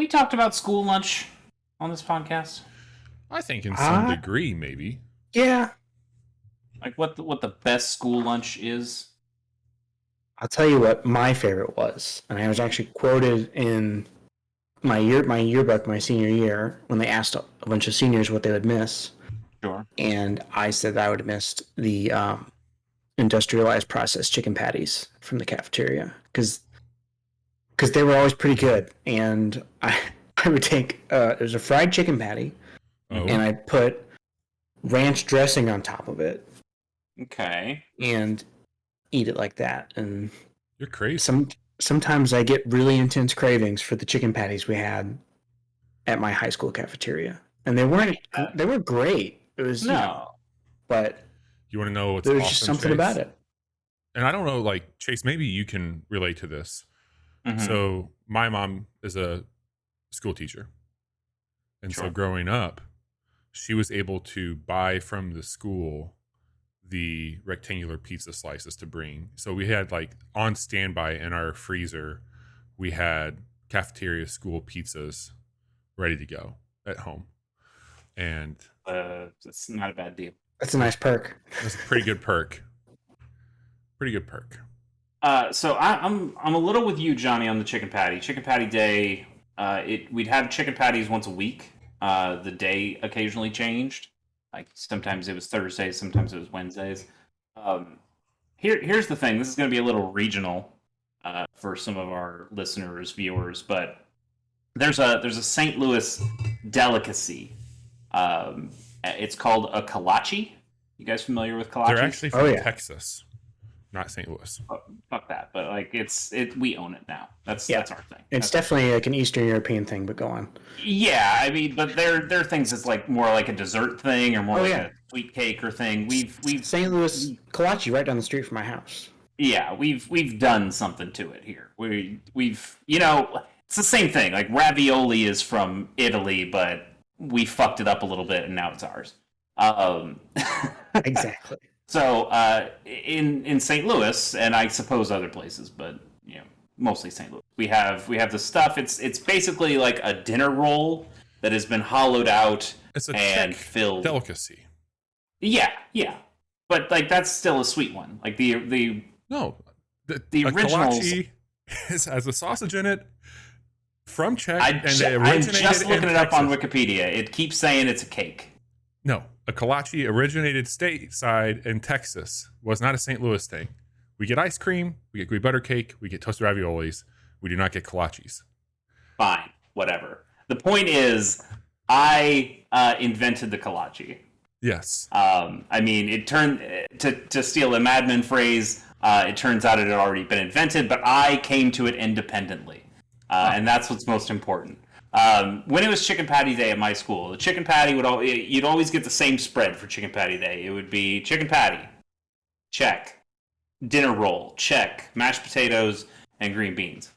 we talked about school lunch on this podcast? I think in some degree, maybe. Yeah. Like what the best school lunch is? I'll tell you what my favorite was, and I was actually quoted in my yearbook, my senior year, when they asked a bunch of seniors what they would miss. Sure. And I said that I would have missed the industrialized processed chicken patties from the cafeteria because they were always pretty good. And I would take it was a fried chicken patty, and I'd put ranch dressing on top of it. Okay. And eat it like that. And you're crazy. Sometimes I get really intense cravings for the chicken patties we had at my high school cafeteria, and they were great. It was but you want to know what's there was awesome, just something Chase? about it. And I don't know, like Chase, maybe you can relate to this. Mm-hmm. So my mom is a school teacher, and so growing up, she was able to buy from the school the rectangular pizza slices to bring. So we had like on standby in our freezer, we had cafeteria school pizzas ready to go at home. And it's not a bad deal. That's a nice perk. That's a pretty good perk. Pretty good perk. So I'm a little with you, Johnny, on the chicken patty. Chicken patty day, we'd have chicken patties once a week. The day occasionally changed. Like sometimes it was Thursdays, sometimes it was Wednesdays. Here's the thing. This is going to be a little regional for some of our listeners, viewers, but there's a St. Louis delicacy. It's called a kolache. You guys familiar with kolache? They're actually from Texas, not St. Louis. Fuck that. But like we own it now. That's our thing. It's definitely like an Eastern European thing, but go on. Yeah, I mean, but their things is like more like a dessert thing or more a sweet cake or thing. We've St. Louis kolache right down the street from my house. Yeah, we've done something to it here. We've it's the same thing. Like ravioli is from Italy, but we fucked it up a little bit and now it's ours. Exactly. So in St. Louis, and I suppose other places, but mostly St. Louis, we have the stuff. It's basically like a dinner roll that has been hollowed out and filled. Delicacy. Yeah, but like that's still a sweet one. Like the original kolache has a sausage in it from Czech, I'm just looking it up on Wikipedia. It keeps saying it's a cake. No, a kolache originated stateside in Texas. Was not a St. Louis thing. We get ice cream, we get Gooey butter cake, we get toasted raviolis. We do not get kolaches. Fine, whatever. The point is, I invented the kolache. Yes. I mean, it turned to steal a Mad Men phrase. It turns out it had already been invented, but I came to it independently, and that's what's most important. When it was Chicken Patty Day at my school, the chicken patty you'd always get the same spread for Chicken Patty Day. It would be chicken patty, check. Dinner roll, check. Mashed potatoes and green beans.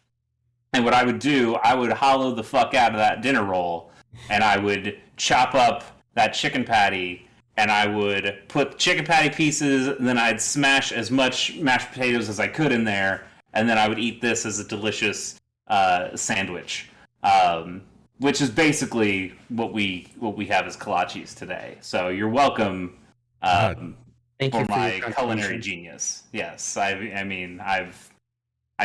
And what I would do, I would hollow the fuck out of that dinner roll, and I would chop up that chicken patty, and I would put chicken patty pieces, and then I'd smash as much mashed potatoes as I could in there, and then I would eat this as a delicious sandwich, which is basically what we have as kolaches today. So you're welcome. Thank for you my culinary genius. Yes, I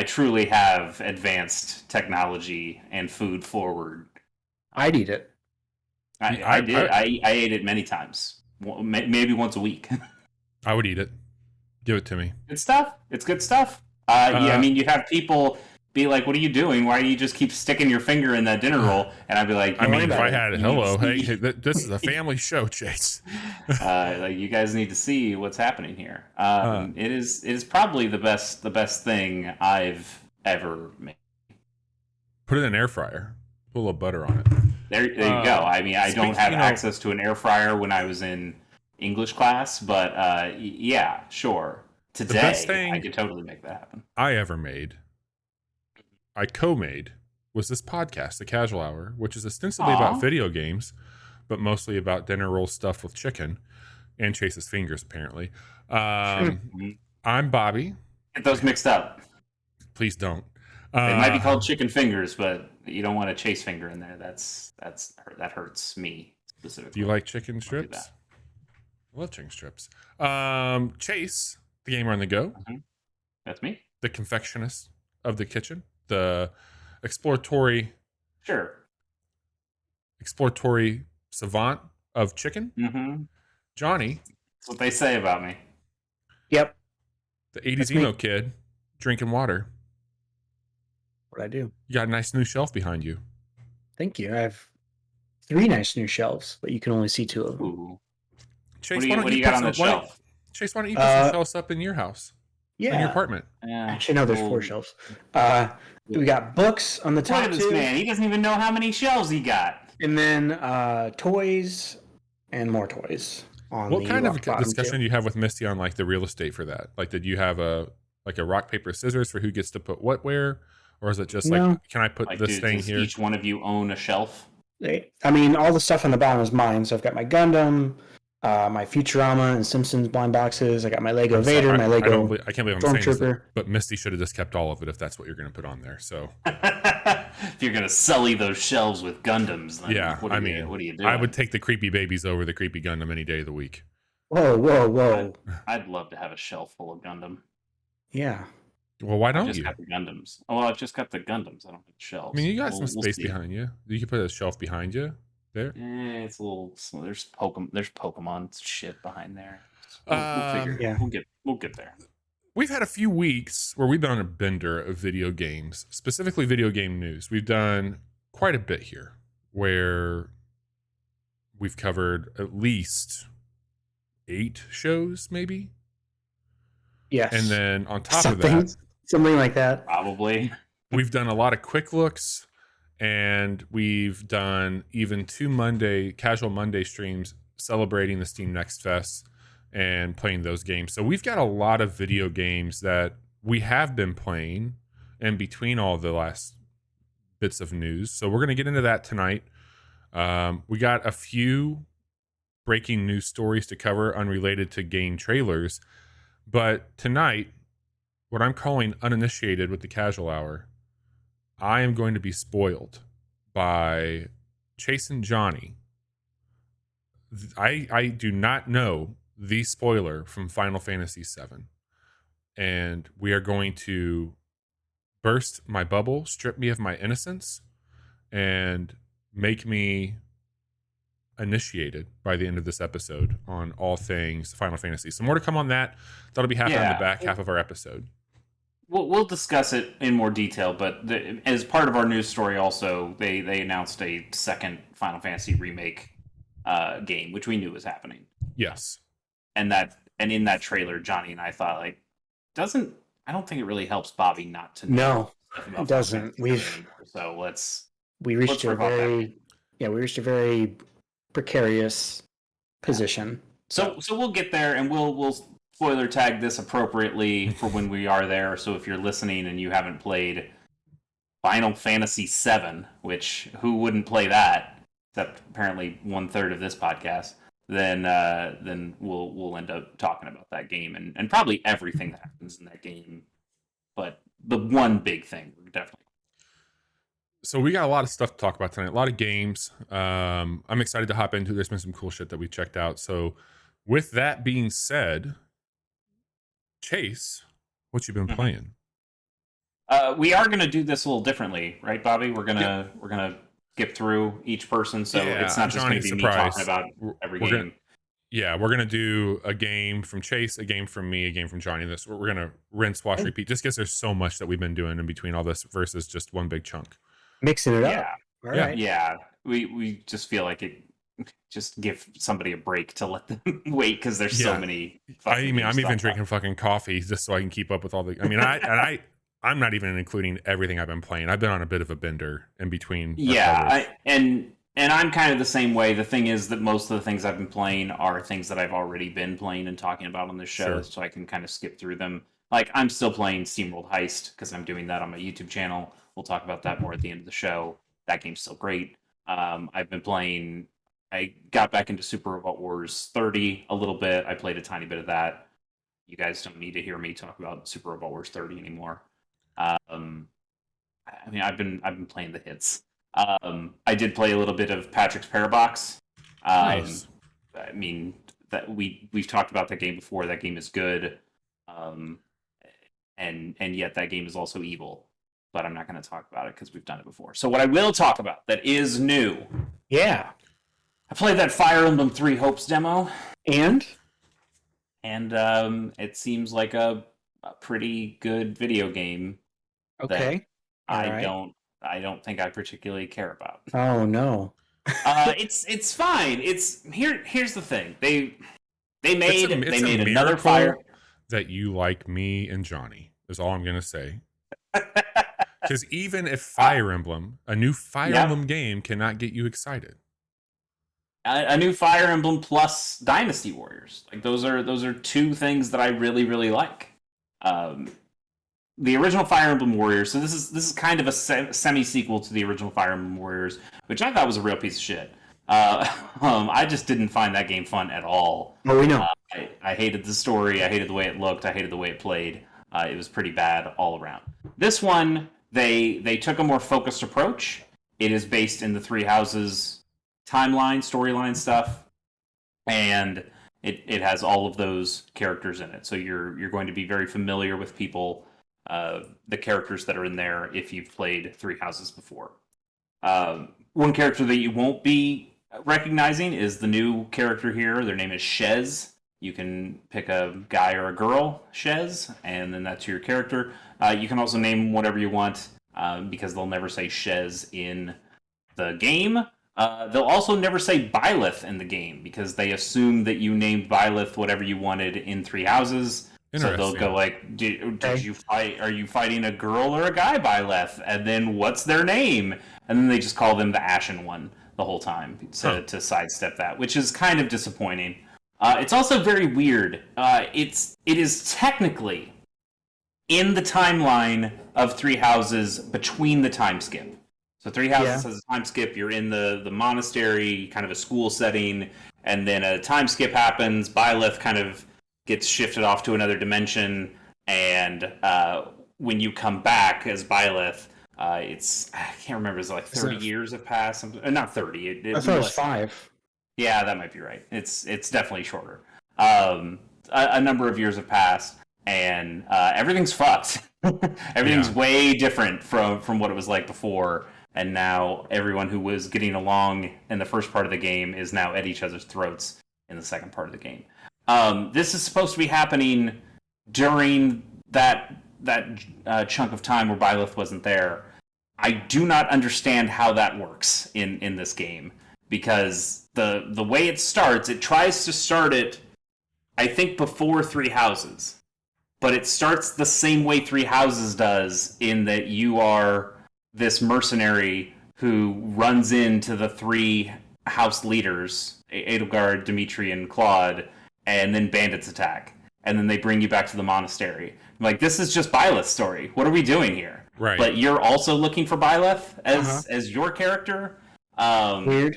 truly have advanced technology and food forward. I'd eat it. I did. I ate it many times, maybe once a week. I would eat it. Give it to me. Good stuff. It's good stuff. I mean, you have people be like, "What are you doing? Why do you just keep sticking your finger in that dinner roll?" And I'd be like, "I mean, if I had it, hello, hey, this is a family show, Chase." Like you guys need to see what's happening here. It is probably the best thing I've ever made. Put it in an air fryer. Put a little butter on it. There you go. I mean, I don't have access to an air fryer when I was in English class, but yeah, sure. Today, the best thing I could totally make that happen. I ever made. I co-made was this podcast, The Casual Hour, which is ostensibly about video games, but mostly about dinner roll stuffed with chicken and Chase's fingers, apparently. I'm Bobby. Get those mixed up. Please don't. They might be called chicken fingers, but you don't want a chase finger in there. That hurts me specifically. Do you like chicken strips? I love chicken strips. Chase, the gamer on the go. Mm-hmm. That's me. The confectionist of the kitchen. The exploratory savant of chicken. Mm-hmm. Johnny. That's what they say about me. Yep. The 80s emo kid drinking water. What I do. You got a nice new shelf behind you. Thank you. I have 3 nice new shelves, but you can only see 2 of them. Ooh. Chase, what do you got on the shelf? Chase, why don't you put some shelves up in your house? Yeah. In your apartment. Yeah. Actually, no, there's 4 shelves. We got books on the top Look at this 2. man. He doesn't even know how many shelves he got. And then toys and more toys. What kind of discussion do you have with Misty on like the real estate for that? Like, did you have a rock, paper, scissors for who gets to put what where? Or is it just like, can I put this thing here? Each one of you own a shelf? I mean, all the stuff on the bottom is mine. So I've got my Gundam, my Futurama and Simpsons blind boxes. I got my Lego Vader, my Lego I can't believe I'm saying this, but Misty should have just kept all of it if that's what you're going to put on there. So if you're going to sully those shelves with Gundams, then yeah, what are you doing? I would take the creepy babies over the creepy Gundam any day of the week. Whoa. I'd love to have a shelf full of Gundam. Yeah. Well, why don't you? I just got the Gundams. Oh, I've just got the Gundams. I don't have shelves. I mean, you got some space behind you. You can put a shelf behind you there. It's a little. There's Pokemon shit behind there. We'll get there. We've had a few weeks where we've been on a bender of video games, specifically video game news. We've done quite a bit here, where we've covered at least 8 shows, maybe. Yes. And then on top of that, something like that. Probably. We've done a lot of quick looks, and we've done even 2 casual Monday streams celebrating the Steam Next Fest and playing those games. So we've got a lot of video games that we have been playing in between all the last bits of news. So we're going to get into that tonight. We got a few breaking news stories to cover unrelated to game trailers. But tonight, what I'm calling uninitiated with the casual hour, I am going to be spoiled by Chase and Johnny. I do not know the spoiler from Final Fantasy VII. And we are going to burst my bubble, strip me of my innocence, and make me initiated by the end of this episode on all things Final Fantasy. So more to come on that. That'll be happening in the back half of our episode. We'll discuss it in more detail, but as part of our news story also, they announced a second Final Fantasy remake game, which we knew was happening. Yes. And in that trailer, Johnny and I thought, like, I don't think it really helps Bobby not to know. No, it doesn't. We reached a very precarious position. So we'll get there, and we'll spoiler tag this appropriately for when we are there. So if you're listening and you haven't played Final Fantasy VII, which who wouldn't play that, except apparently 1/3 of this podcast, then we'll end up talking about that game and probably everything that happens in that game. But the one big thing, definitely. So we got a lot of stuff to talk about tonight, a lot of games. I'm excited to hop into. There's been some cool shit that we checked out. So with that being said, Chase, what you been playing? We are going to do this a little differently, right, Bobby? We're gonna skip through each person, so it's not just going to be me talking about every game. We're gonna do a game from Chase, a game from me, a game from Johnny. We're gonna rinse, wash, repeat, just because there's so much that we've been doing in between all this versus just one big chunk. Mixing it up. All right. Yeah. We just feel like it. Just give somebody a break to let them wait because there's so many. I'm even drinking fucking coffee just so I can keep up with all the. I mean, I'm not even including everything I've been playing. I've been on a bit of a bender in between. And I'm kind of the same way. The thing is that most of the things I've been playing are things that I've already been playing and talking about on this show, so I can kind of skip through them. Like, I'm still playing SteamWorld Heist because I'm doing that on my YouTube channel. We'll talk about that more at the end of the show. That game's still great. I've been playing. I got back into Super Robot Wars 30 a little bit. I played a tiny bit of that. You guys don't need to hear me talk about Super Robot Wars 30 anymore. I mean, I've been playing the hits. I did play a little bit of Patrick's Parabox. Um, Nice. I mean, that we've talked about that game before. That game is good, um, and yet that game is also evil. But I'm not going to talk about it because we've done it before. So what I will talk about that is new. Yeah. I played that Fire Emblem Three Hopes demo, And and it seems like a pretty good video game that okay. All I right. don't think I particularly care about. Oh no. It's fine. Here's the thing. They It's made a, they it's a made miracle another Fire. that you like me and Johnny, is all I'm going to say. Because even if Fire Emblem, a new Fire Yeah. Emblem game cannot get you excited. A new Fire Emblem plus Dynasty Warriors. Like those are two things that I really really like. Um, the original Fire Emblem Warriors. So this is kind of a semi sequel to the original Fire Emblem Warriors, which I thought was a real piece of shit. I just didn't find that game fun at all. Oh, we know. I hated the story. I hated the way it looked. I hated the way it played. It was pretty bad all around. This one, they took a more focused approach. It is based in the Three Houses timeline, storyline stuff, and it has all of those characters in it. So you're going to be very familiar with people, the characters that are in there if you've played Three Houses before. One character that you won't be recognizing is the new character here. Their name is Shez. You can pick a guy or a girl, Shez, and then that's your character. You can also name whatever you want because they'll never say Shez in the game. They'll also never say Byleth in the game because they assume that you named Byleth whatever you wanted in Three Houses. So they'll go like, did you fight? Are you fighting a girl or a guy, Byleth? And then what's their name? And then they just call them the Ashen One the whole time to sidestep that, which is kind of disappointing. It's also very weird. It is technically in the timeline of Three Houses between the time skip. So Three Houses has a time skip. You're in the monastery, kind of a school setting, and then a time skip happens. Byleth kind of gets shifted off to another dimension, and when you come back as Byleth, I can't remember. It's like 30 years have passed. Not 30. I thought it was 5. Yeah, that might be right. It's definitely shorter. A number of years have passed, and everything's fucked. Everything's way different from what it was like before. And now everyone who was getting along in the first part of the game is now at each other's throats in the second part of the game. This is supposed to be happening during that chunk of time where Byleth wasn't there. I do not understand how that works in this game because the way it starts, it tries to start it, I think, before Three Houses, but it starts the same way Three Houses does in that you are this mercenary who runs into the three house leaders, Edelgard, Dimitri, and Claude, and then bandits attack. And then they bring you back to the monastery. I'm like, this is just Byleth's story. What are we doing here? Right. But you're also looking for Byleth as your character. Weird.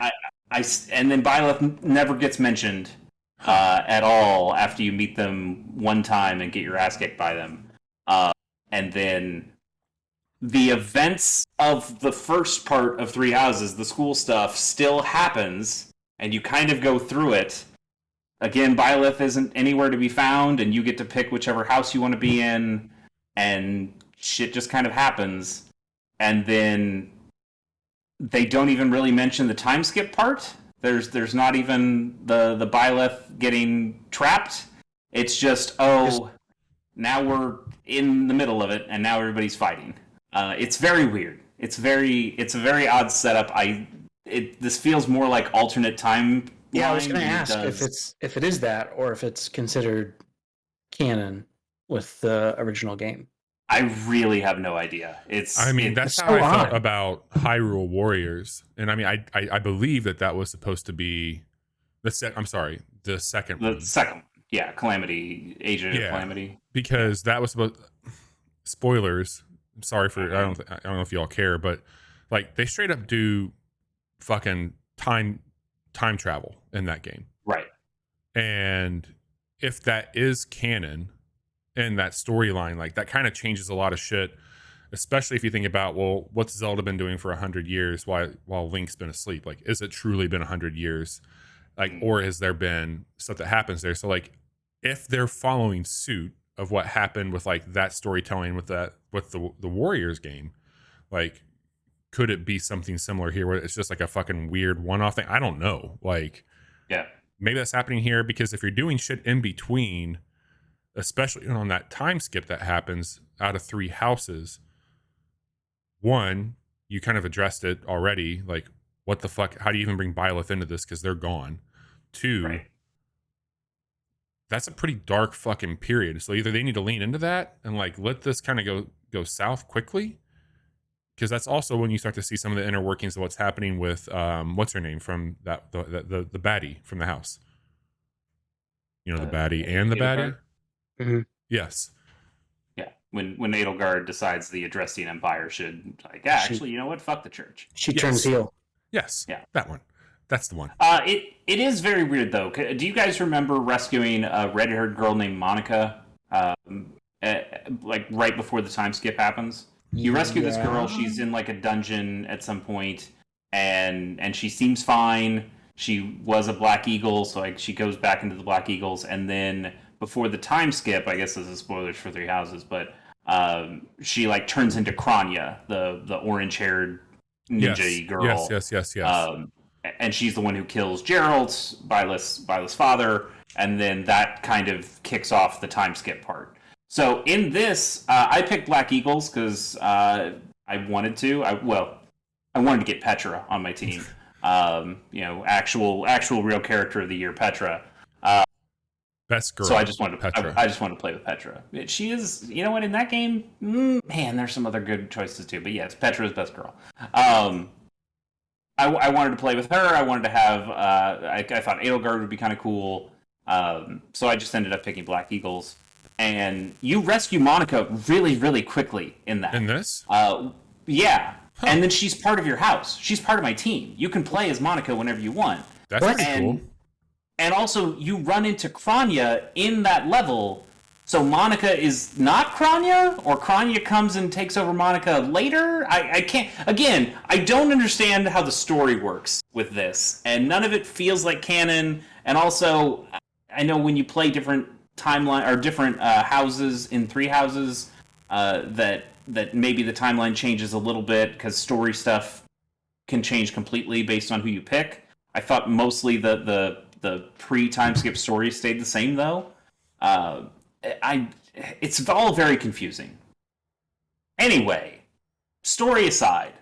And then Byleth never gets mentioned at all after you meet them one time and get your ass kicked by them. And then the events of the first part of Three Houses, the school stuff, still happens, and you kind of go through it. Again, Byleth isn't anywhere to be found, and you get to pick whichever house you want to be in, and shit just kind of happens. And then they don't even really mention the time skip part. There's not even the Byleth getting trapped. It's just, now we're in the middle of it, and now everybody's fighting. It's very weird. It's a very odd setup. This feels more like alternate time. Yeah, I was going to ask if it is that, or if it's considered canon with the original game. I really have no idea. That's how so I felt odd about Hyrule Warriors, and I mean, I believe that was supposed to be the second one. The second one, yeah, Calamity, Age of Calamity, because that was supposed. Spoilers. I'm sorry for I don't know if y'all care, but like they straight up do fucking time travel in that game, right? And if that is canon in that storyline, like that kind of changes a lot of shit. especially if you think about, well, what's Zelda been doing for 100 years while Link's been asleep? Like, is it truly been 100 years? Like, or has there been stuff that happens there? So like, if they're following suit of what happened with like that storytelling with the Warriors game, like, could it be something similar here where it's just like a fucking weird one-off thing? I don't know. Like, Yeah. maybe that's happening here, because if you're doing shit in between, especially on that time skip that happens out of 3 houses, one, you kind of addressed it already. Like, what the fuck? How do you even bring Byleth into this? Because they're gone. 2, Right. that's a pretty dark fucking period. So either they need to lean into that and like let this kind of go south quickly, because that's also when you start to see some of the inner workings of what's happening with what's her name from that the baddie from the house. You know, the baddie and the baddie. Mm-hmm. Yes. Yeah. When Edelgard decides the Adrestian Empire should, like, actually, you know what? Fuck the church. She Yes. turns heel. Yes. Yeah. That one. That's the one. It is very weird though. Do you guys remember rescuing a red-haired girl named Monica? Like right before the time skip happens. You rescue this girl. She's in like a dungeon at some point, and she seems fine. She was a Black Eagle, so like she goes back into the Black Eagles, and then before the time skip, I guess this is spoilers for 3 Houses, but she like turns into Kranya, the orange-haired ninja girl. Yes. And she's the one who kills Geralt, Byleth's father, and then that kind of kicks off the time skip part. So in this, I picked Black Eagles because I wanted to. I wanted to get Petra on my team. You know, actual real character of the year, Petra. Best girl. So I just wanted to. Petra. I just wanted to play with Petra. She is. You know what? In that game, man, there's some other good choices too. But yes, Petra's best girl. I wanted to play with her. I wanted to have. I thought Edelgard would be kind of cool. So I just ended up picking Black Eagles. And you rescue Monica really, really quickly in that. In this? Yeah. Huh. And then she's part of your house. She's part of my team. You can play as Monica whenever you want. That's pretty cool. And also, you run into Kranya in that level. So Monica is not Kranya, or Kranya comes and takes over Monica later? I can't... Again, I don't understand how the story works with this. And none of it feels like canon. And also, I know when you play different timeline or different houses in 3 Houses, that maybe the timeline changes a little bit because story stuff can change completely based on who you pick. I thought mostly the pre-time skip story stayed the same though. It's all very confusing. Anyway, story aside,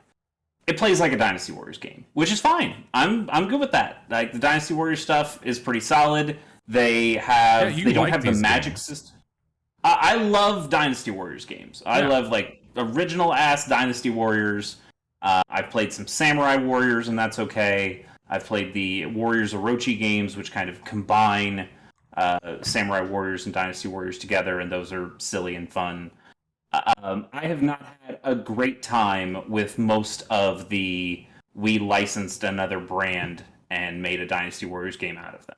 it plays like a Dynasty Warriors game, which is fine. I'm good with that. Like the Dynasty Warriors stuff is pretty solid. They don't have the magic system. I love Dynasty Warriors games. I love like original ass Dynasty Warriors. I've played some Samurai Warriors, and that's okay. I've played the Warriors Orochi games, which kind of combine Samurai Warriors and Dynasty Warriors together, and those are silly and fun. I have not had a great time with most of the we licensed another brand and made a Dynasty Warriors game out of them.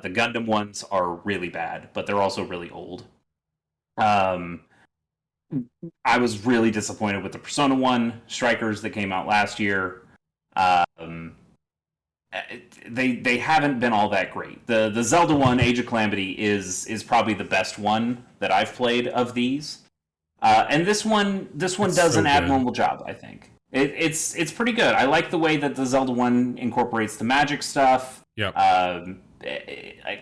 The Gundam ones are really bad, but they're also really old. I was really disappointed with the Persona 1 Strikers that came out last year. They haven't been all that great. The Zelda one, Age of Calamity, is probably the best one that I've played of these. And this one does an abnormal job, I think. It's pretty good. I like the way that the Zelda one incorporates the magic stuff. Yep.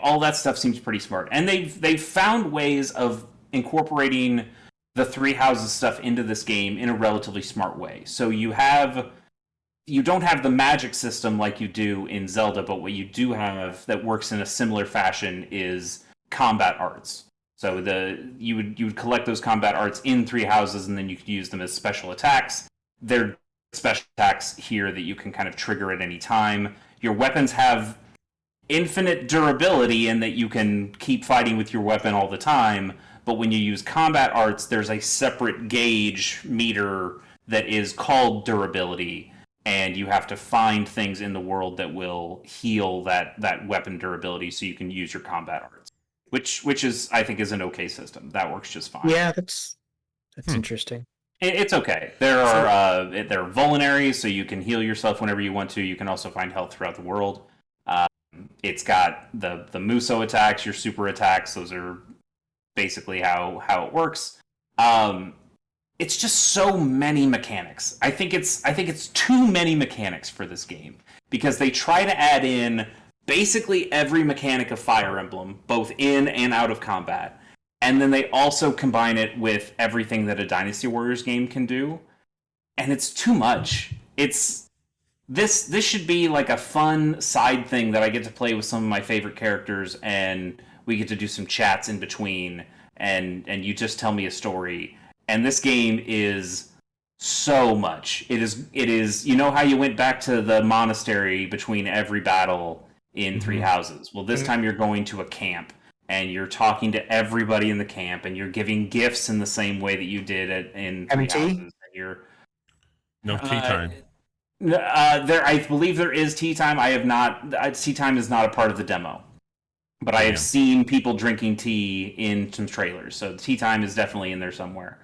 All that stuff seems pretty smart, and they've found ways of incorporating the 3 Houses stuff into this game in a relatively smart way. So you don't have the magic system like you do in Zelda, but what you do have that works in a similar fashion is combat arts. So you would collect those combat arts in 3 Houses, and then you could use them as special attacks. They're special attacks here that you can kind of trigger at any time. Your weapons have infinite durability in that you can keep fighting with your weapon all the time, but when you use combat arts, there's a separate gauge meter that is called durability, and you have to find things in the world that will heal that weapon durability so you can use your combat arts. Which is, I think, is an okay system. That works just fine. Yeah, that's interesting. It's okay. There are vulneraries, so you can heal yourself whenever you want to. You can also find health throughout the world. It's got the Muso attacks, your super attacks. Those are basically how it works. It's just so many mechanics. I think it's too many mechanics for this game because they try to add in basically every mechanic of Fire Emblem, both in and out of combat. And then they also combine it with everything that a Dynasty Warriors game can do. And it's too much. This should be like a fun side thing that I get to play with some of my favorite characters, and we get to do some chats in between, and you just tell me a story. And this game is so much. It is you know how you went back to the monastery between every battle in Three Houses? Well, this time you're going to a camp. And you're talking to everybody in the camp, and you're giving gifts in the same way that you did in Three Houses. No tea time. I believe there is tea time. I have not. Tea time is not a part of the demo, but I have seen people drinking tea in some trailers. So tea time is definitely in there somewhere.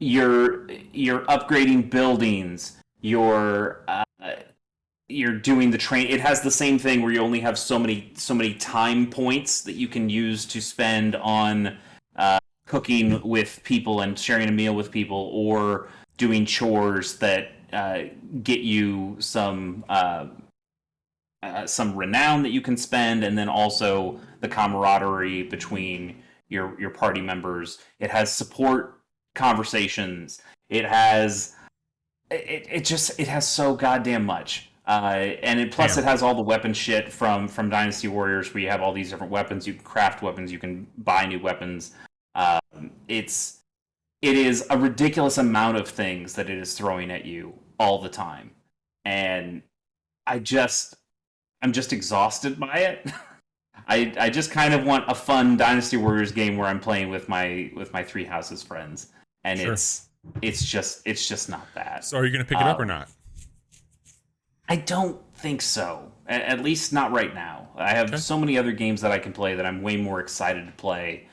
You're upgrading buildings. You're doing the train. It has the same thing where you only have so many time points that you can use to spend on cooking with people and sharing a meal with people, or doing chores that get you some renown that you can spend, and then also the camaraderie between your party members. It has support conversations. It has so goddamn much. Plus it has all the weapon shit from Dynasty Warriors, where you have all these different weapons. You can craft weapons. You can buy new weapons. It is a ridiculous amount of things that it is throwing at you all the time, and I'm just exhausted by it. I just kind of want a fun Dynasty Warriors game where I'm playing with my Three Houses friends, and it's just not that. So are you going to pick it up or not? I don't think so. At least not right now. I have so many other games that I can play that I'm way more excited to play.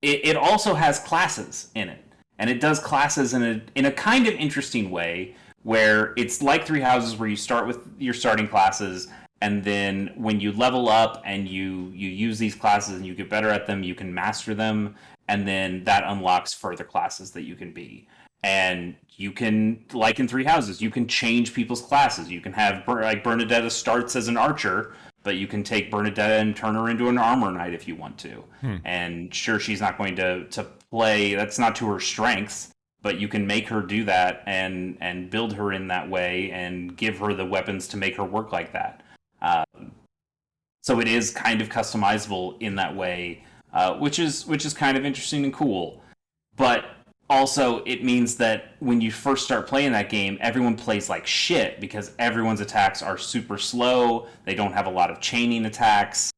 It also has classes in it, and it does classes in a kind of interesting way, where it's like Three Houses, where you start with your starting classes, and then when you level up and you use these classes and you get better at them, you can master them, and then that unlocks further classes that you can be. And you can, like in Three Houses, you can change people's classes. You can have, like, Bernadetta starts as an archer, but you can take Bernadetta and turn her into an armor knight if you want to. And sure, she's not going to play, that's not to her strengths, but you can make her do that and build her in that way and give her the weapons to make her work like that. So it is kind of customizable in that way, which is kind of interesting and cool. But also, it means that when you first start playing that game, everyone plays like shit because everyone's attacks are super slow. They don't have a lot of chaining attacks.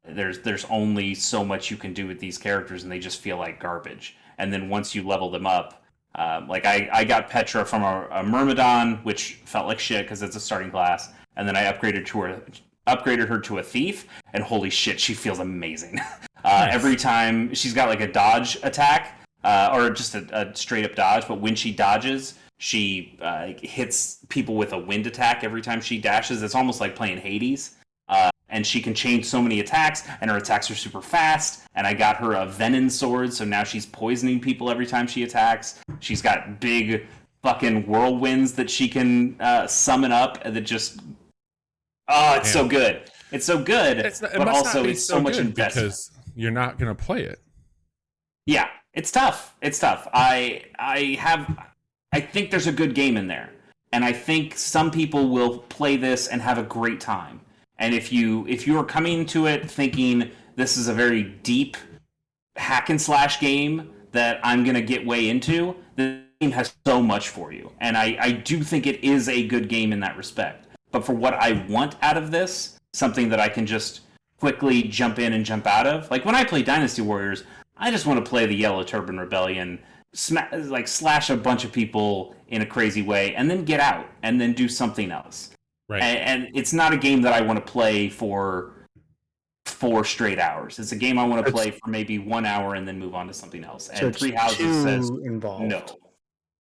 There's only so much you can do with these characters, and they just feel like garbage. And then once you level them up, like I got Petra from a Myrmidon, which felt like shit because it's a starting class, and then I upgraded her to a thief, and holy shit, she feels amazing. Nice. Every time she's got like a dodge attack. Or just a straight-up dodge, but when she dodges, she hits people with a wind attack every time she dashes. It's almost like playing Hades. And she can change so many attacks, and her attacks are super fast. And I got her a Venom sword, so now she's poisoning people every time she attacks. She's got big fucking whirlwinds that she can summon up that just... Oh, it's so good. It's so good, but also it's so much investment. Because you're not going to play it. Yeah. It's tough. I think there's a good game in there, and I think some people will play this and have a great time. And if you are coming to it thinking this is a very deep hack and slash game that I'm gonna get way into, the game has so much for you, and I do think it is a good game in that respect. But for what I want out of this, something that I can just quickly jump in and jump out of, like when I play Dynasty Warriors, I just want to play the Yellow Turban Rebellion, slash a bunch of people in a crazy way, and then get out, and then do something else. Right. And it's not a game that I want to play for 4 straight hours. It's a game I want to play for maybe 1 hour and then move on to something else. So And Three Houses says involved. no.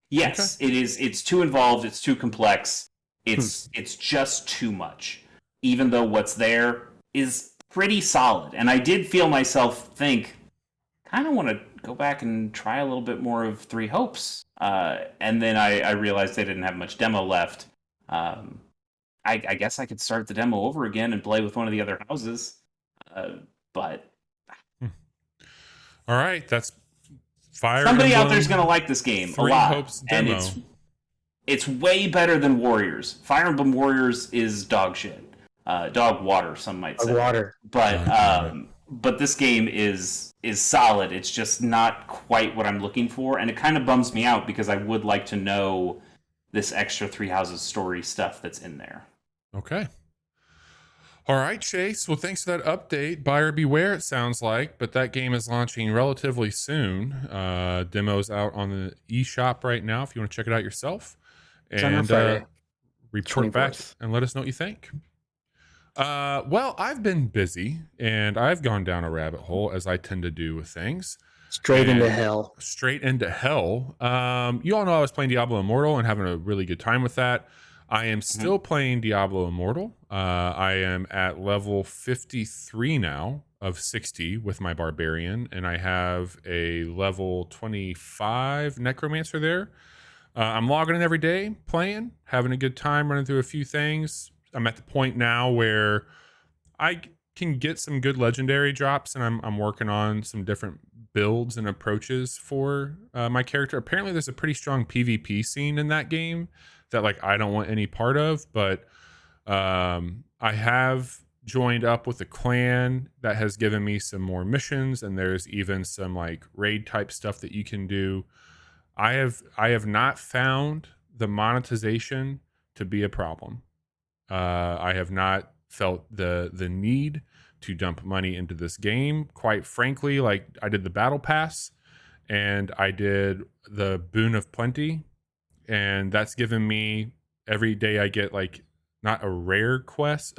Yes, it is. It's too involved. It's too complex. It's just too much. Even though what's there is pretty solid, and I did feel myself think, kind of want to go back and try a little bit more of Three Hopes. And then I realized they didn't have much demo left. I guess I could start the demo over again and play with one of the other houses. But all right, that's Fire somebody Emblem out there's going to like this game a Three lot. Hopes demo. And it's way better than Warriors. Fire Emblem Warriors is dog shit. Dog water, some might say. Water. But this game is solid. It's just not quite what I'm looking for, and it kind of bums me out because I would like to know this extra Three Houses story stuff that's in there. Okay. All right, Chase. Well, thanks for that update. Buyer beware, it sounds like, but that game is launching relatively soon. Demo's out on the eShop right now if you want to check it out yourself. And report 24th. back and let us know what you think. Well, I've been busy and I've gone down a rabbit hole, as I tend to do with things. Straight into hell. Straight into hell. You all know I was playing Diablo Immortal and having a really good time with that. I am still playing Diablo Immortal. I am at level 53 now of 60 with my Barbarian, and I have a level 25 Necromancer there. I'm logging in every day, playing, having a good time, running through a few things. I'm at the point now where I can get some good legendary drops, and I'm working on some different builds and approaches for my character. Apparently, there's a pretty strong PvP scene in that game that like I don't want any part of, but I have joined up with a clan that has given me some more missions, and there's even some like raid type stuff that you can do. I have not found the monetization to be a problem. I have not felt the need to dump money into this game. Quite frankly, like I did the battle pass and I did the boon of plenty, and that's given me every day I get like not a rare crest,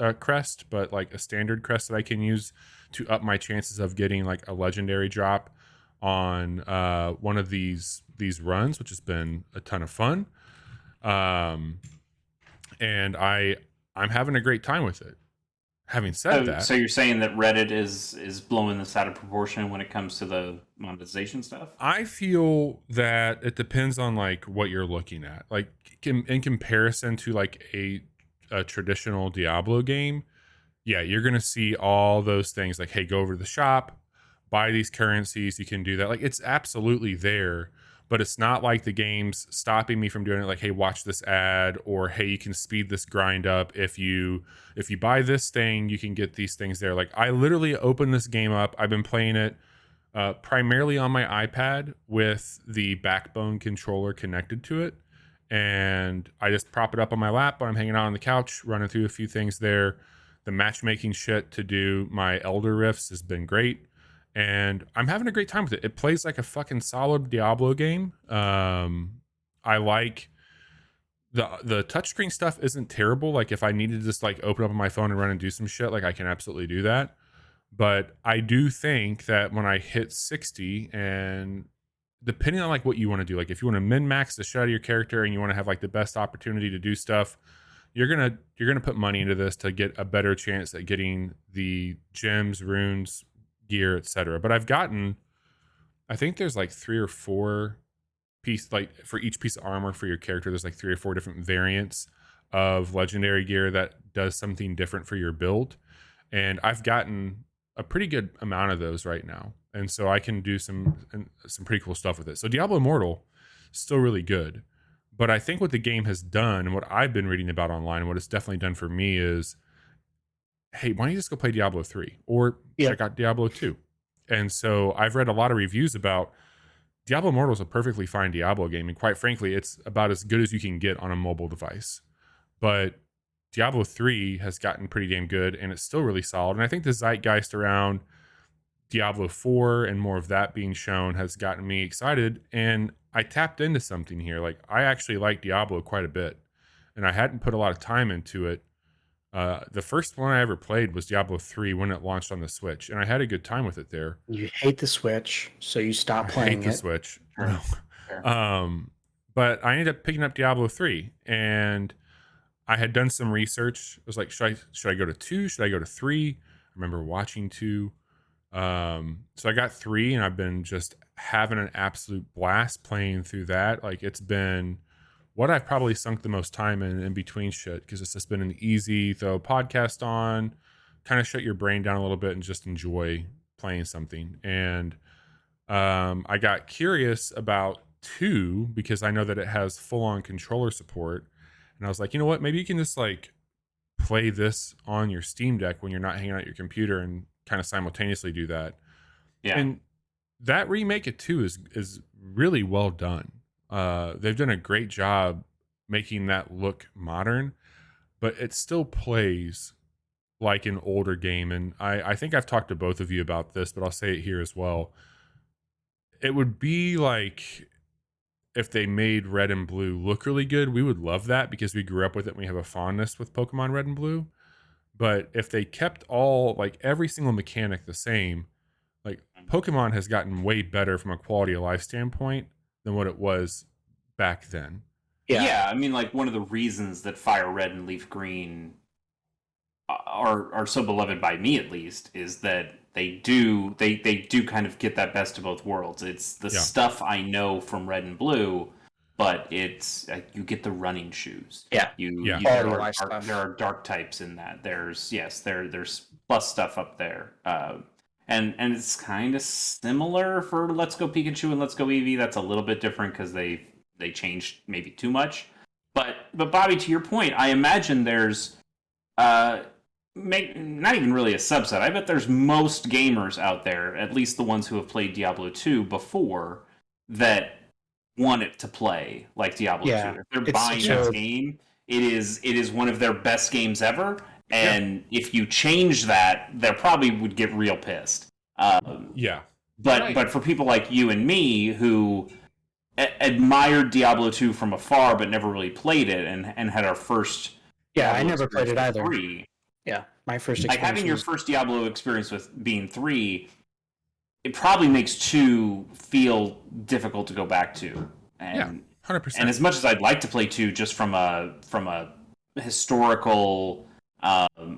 but like a standard crest that I can use to up my chances of getting like a legendary drop on one of these runs, which has been a ton of fun. And I'm having a great time with it. Having said that, so you're saying that Reddit is blowing this out of proportion when it comes to the monetization stuff? I feel that it depends on like what you're looking at. Like in comparison to like a traditional Diablo game, yeah, you're gonna see all those things like, hey, go over to the shop, buy these currencies, you can do that. Like it's absolutely there, but it's not like the game's stopping me from doing it. Like, hey, watch this ad, or hey, you can speed this grind up. If you buy this thing, you can get these things there. Like I literally opened this game up. I've been playing it primarily on my iPad with the Backbone controller connected to it. And I just prop it up on my lap when I'm hanging out on the couch, running through a few things there. The matchmaking shit to do my Elder Rifts has been great. And I'm having a great time with it. It plays like a fucking solid Diablo game. I like the touchscreen stuff isn't terrible. Like if I needed to just like open up on my phone and run and do some shit, like I can absolutely do that. But I do think that when I hit 60, and depending on like what you want to do, like if you want to min max the shit out of your character and you want to have like the best opportunity to do stuff, you're gonna put money into this to get a better chance at getting the gems, runes, gear, etc. But I've gotten, I think there's like 3 or 4 piece, like for each piece of armor for your character, there's like 3 or 4 different variants of legendary gear that does something different for your build, and I've gotten a pretty good amount of those right now, and so I can do some pretty cool stuff with it. So Diablo Immortal is still really good, but I think what the game has done and what I've been reading about online and what it's definitely done for me is, hey, why don't you just go play Diablo 3 or check out Diablo 2? And so I've read a lot of reviews about Diablo Immortal is a perfectly fine Diablo game, and quite frankly, it's about as good as you can get on a mobile device. But Diablo 3 has gotten pretty damn good, and it's still really solid. And I think the zeitgeist around Diablo 4 and more of that being shown has gotten me excited, and I tapped into something here. Like I actually like Diablo quite a bit, and I hadn't put a lot of time into it The first one I ever played was Diablo 3 when it launched on the Switch, and I had a good time with it there. You hate the Switch, so you stop I playing hate the it. Switch. Sure. No. Sure. But I ended up picking up Diablo 3, and I had done some research. I was like, should I go to 2? Should I go to 3? I remember watching 2. So I got 3, and I've been just having an absolute blast playing through that. Like, it's been what I've probably sunk the most time in between shit, because it's just been an easy throw podcast on, kind of shut your brain down a little bit and just enjoy playing something. And I got curious about 2 because I know that it has full-on controller support, and I was like, you know what, maybe you can just like play this on your Steam Deck when you're not hanging out at your computer and kind of simultaneously do that. Yeah. And that remake at 2 is really well done. They've done a great job making that look modern, but it still plays like an older game. And I think I've talked to both of you about this, but I'll say it here as well. It would be like if they made Red and Blue look really good. We would love that because we grew up with it and we have a fondness with Pokemon Red and Blue. But if they kept like every single mechanic the same, like Pokemon has gotten way better from a quality of life standpoint than what it was back then. Yeah, I mean, like, one of the reasons that Fire Red and Leaf Green are so beloved by me, at least, is that they do kind of get that best of both worlds. It's the stuff I know from Red and Blue, but it's you get the running shoes. Yeah. There are dark types in that. There's plus stuff up there. And it's kind of similar for Let's Go Pikachu and Let's Go Eevee. That's a little bit different because they changed maybe too much. But Bobby, to your point, I imagine there's not even really a subset. I bet there's most gamers out there, at least the ones who have played Diablo 2 before, that want it to play like Diablo 2. If they're buying this game, it is one of their best games ever. And if you change that, they probably would get real pissed. But for people like you and me who admired Diablo 2 from afar but never really played it and had our first I never played it either. 3, my first experience. Like, having your first Diablo experience with being 3, it probably makes 2 feel difficult to go back to. And, 100%. And as much as I'd like to play 2 just from a historical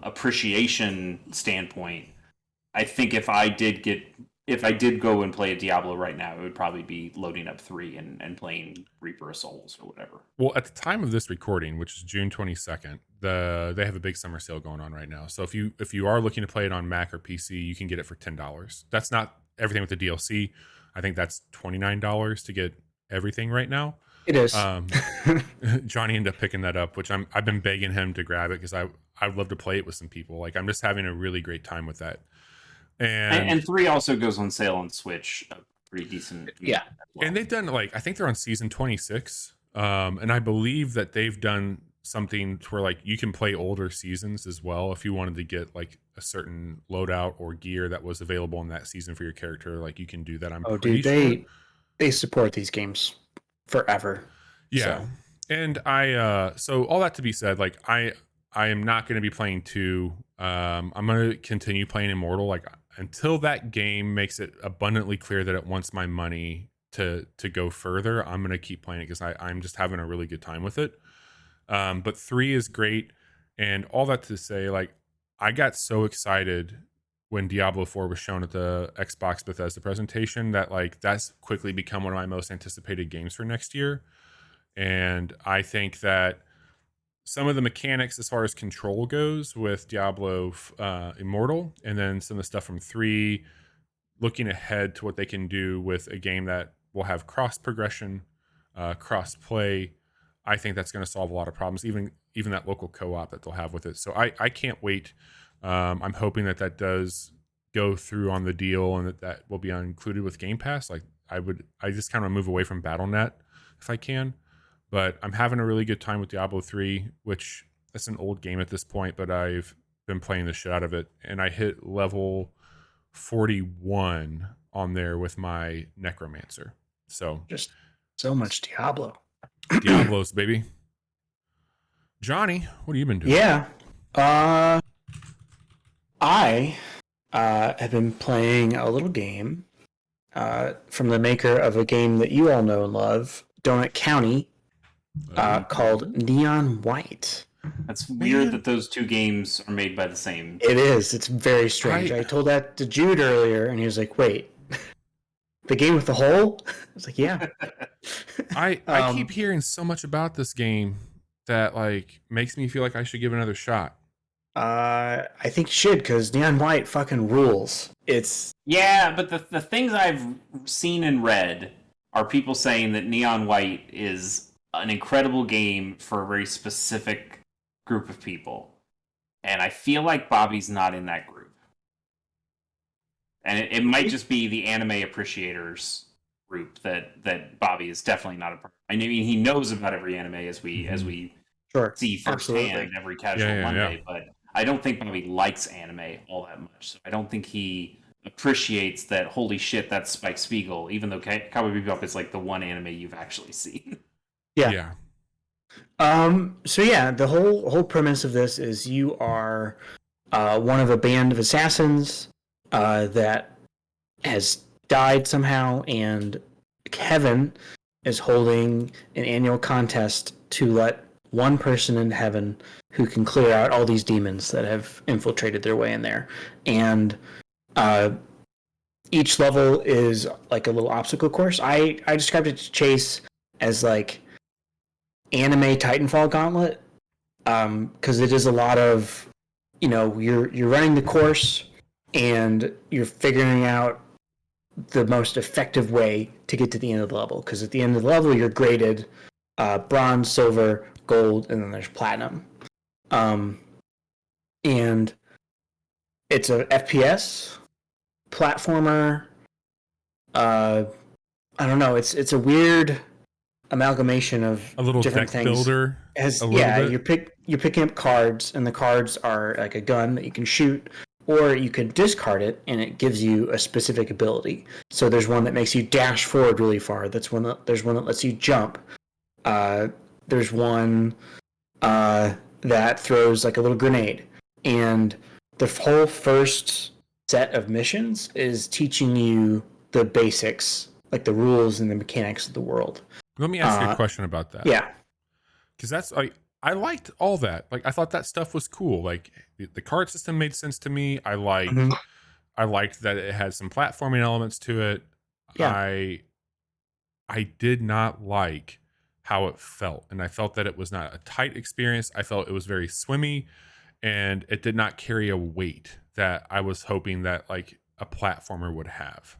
appreciation standpoint, I think if I did go and play a Diablo right now, it would probably be loading up 3 and playing Reaper of Souls or whatever. Well, at the time of this recording, which is June 22nd, they have a big summer sale going on right now. So if you are looking to play it on Mac or PC, you can get it for $10. That's not everything with the DLC. I think that's $29 to get everything right now. It is. Johnny ended up picking that up, which I've been begging him to grab it because I'd love to play it with some people. Like, I'm just having a really great time with that. And 3 also goes on sale on Switch, pretty decent. Yeah. Well. And they've done, like, I think they're on season 26. And I believe that they've done something to where, like, you can play older seasons as well if you wanted to get like a certain loadout or gear that was available in that season for your character. Like, you can do that. I'm pretty sure. They support these games forever. Yeah. So. And so all that to be said, like, I am not going to be playing 2. I'm going to continue playing Immortal, like, until that game makes it abundantly clear that it wants my money to go further. I'm going to keep playing it because I'm just having a really good time with it. But 3 is great. And all that to say, like, I got so excited when Diablo 4 was shown at the Xbox Bethesda presentation that, like, that's quickly become one of my most anticipated games for next year. And I think that some of the mechanics as far as control goes with Diablo Immortal, and then some of the stuff from 3, looking ahead to what they can do with a game that will have cross progression, cross play. I think that's going to solve a lot of problems, even that local co-op that they'll have with it. So I can't wait. I'm hoping that does go through on the deal and that will be included with Game Pass. Like, I just kind of move away from BattleNet if I can. But I'm having a really good time with Diablo 3, which it's an old game at this point, but I've been playing the shit out of it. And I hit level 41 on there with my Necromancer. So just so much Diablo. Diablos, baby. Johnny, what have you been doing? Yeah. Uh, I have been playing a little game from the maker of a game that you all know and love, Donut County, called Neon White. That's weird that those two games are made by the same. It is. It's very strange. I told that to Jude earlier, and he was like, wait, the game with the hole? I was like, yeah. I keep hearing so much about this game that like makes me feel like I should give it another shot. I think you should, because Neon White fucking rules. It's Yeah, but the things I've seen and read are people saying that Neon White is an incredible game for a very specific group of people. And I feel like Bobby's not in that group. And it might just be the anime appreciators group that Bobby is definitely not a part of. I mean, he knows about every anime as we sure. see firsthand Absolutely. every casual Monday, but I don't think Bobby likes anime all that much. So I don't think he appreciates that, holy shit, that's Spike Spiegel, even though Cowboy Bebop is like the one anime you've actually seen. Yeah. So yeah, the whole premise of this is you are one of a band of assassins that has died somehow, and Kevin is holding an annual contest to let one person in heaven who can clear out all these demons that have infiltrated their way in there. And each level is like a little obstacle course. I described it to Chase as like anime Titanfall Gauntlet, because it is a lot of, you're running the course and you're figuring out the most effective way to get to the end of the level. Because at the end of the level, you're graded bronze, silver, gold, and then there's platinum. And it's a FPS platformer. I don't know. It's a weird amalgamation of A little different deck things. builder. Bit. You're picking up cards, and the cards are like a gun that you can shoot, or you can discard it, and it gives you a specific ability. So there's one that makes you dash forward really far. There's one that lets you jump. There's one that throws like a little grenade, and the whole first set of missions is teaching you the basics, like the rules and the mechanics of the world. Let me ask you a question about that. Yeah. Because that's like, I liked all that. Like, I thought that stuff was cool. Like, the card system made sense to me. I liked that it had some platforming elements to it. Yeah. I did not like how it felt, and I felt that it was not a tight experience. I felt it was very swimmy, and it did not carry a weight that I was hoping that like a platformer would have.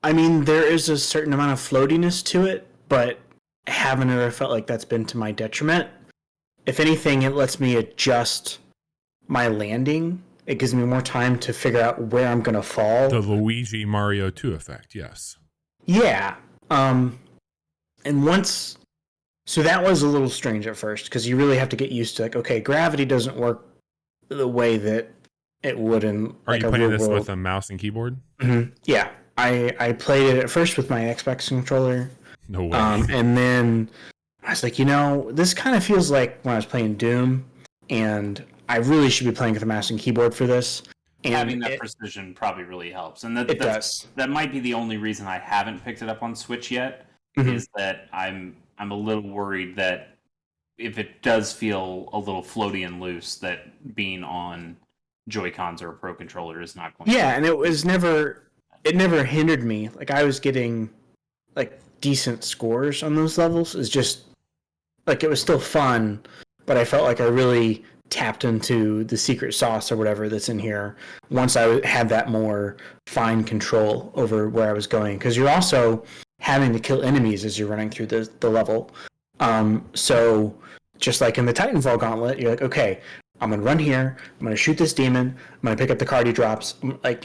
I mean, there is a certain amount of floatiness to it, but I haven't ever felt like that's been to my detriment. If anything, it lets me adjust my landing. It gives me more time to figure out where I'm going to fall. The Luigi Mario 2 effect, yes. Yeah. And so that was a little strange at first, because you really have to get used to, like, okay, gravity doesn't work the way that it would in Are like you a playing real this world. with a mouse and keyboard? Mm-hmm. Yeah. I played it at first with my Xbox controller. No way. And then I was like, this kind of feels like when I was playing Doom, and I really should be playing with a mouse and keyboard for this. And having that precision probably really helps, and does. That might be the only reason I haven't picked it up on Switch yet. Mhm. Is that I'm a little worried that if it does feel a little floaty and loose, that being on Joy-Cons or a Pro controller is not going. Yeah, and it never hindered me. Like, I was getting like decent scores on those levels. It's just like, it was still fun, but I felt like I really tapped into the secret sauce or whatever that's in here once I had that more fine control over where I was going, because you're also having to kill enemies as you're running through the level. So just like in the Titanfall Gauntlet, you're like, okay, I'm gonna run here, I'm gonna shoot this demon, I'm gonna pick up the card he drops. I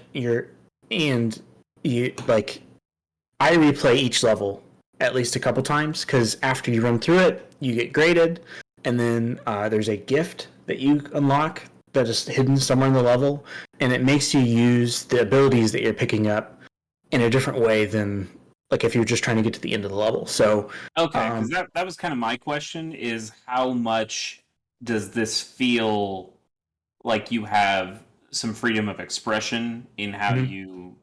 replay each level at least a couple times, because after you run through it, you get graded, and then there's a gift that you unlock that is hidden somewhere in the level, and it makes you use the abilities that you're picking up in a different way than like if you're just trying to get to the end of the level. So Okay, because that was kind of my question, is how much does this feel like you have some freedom of expression in how you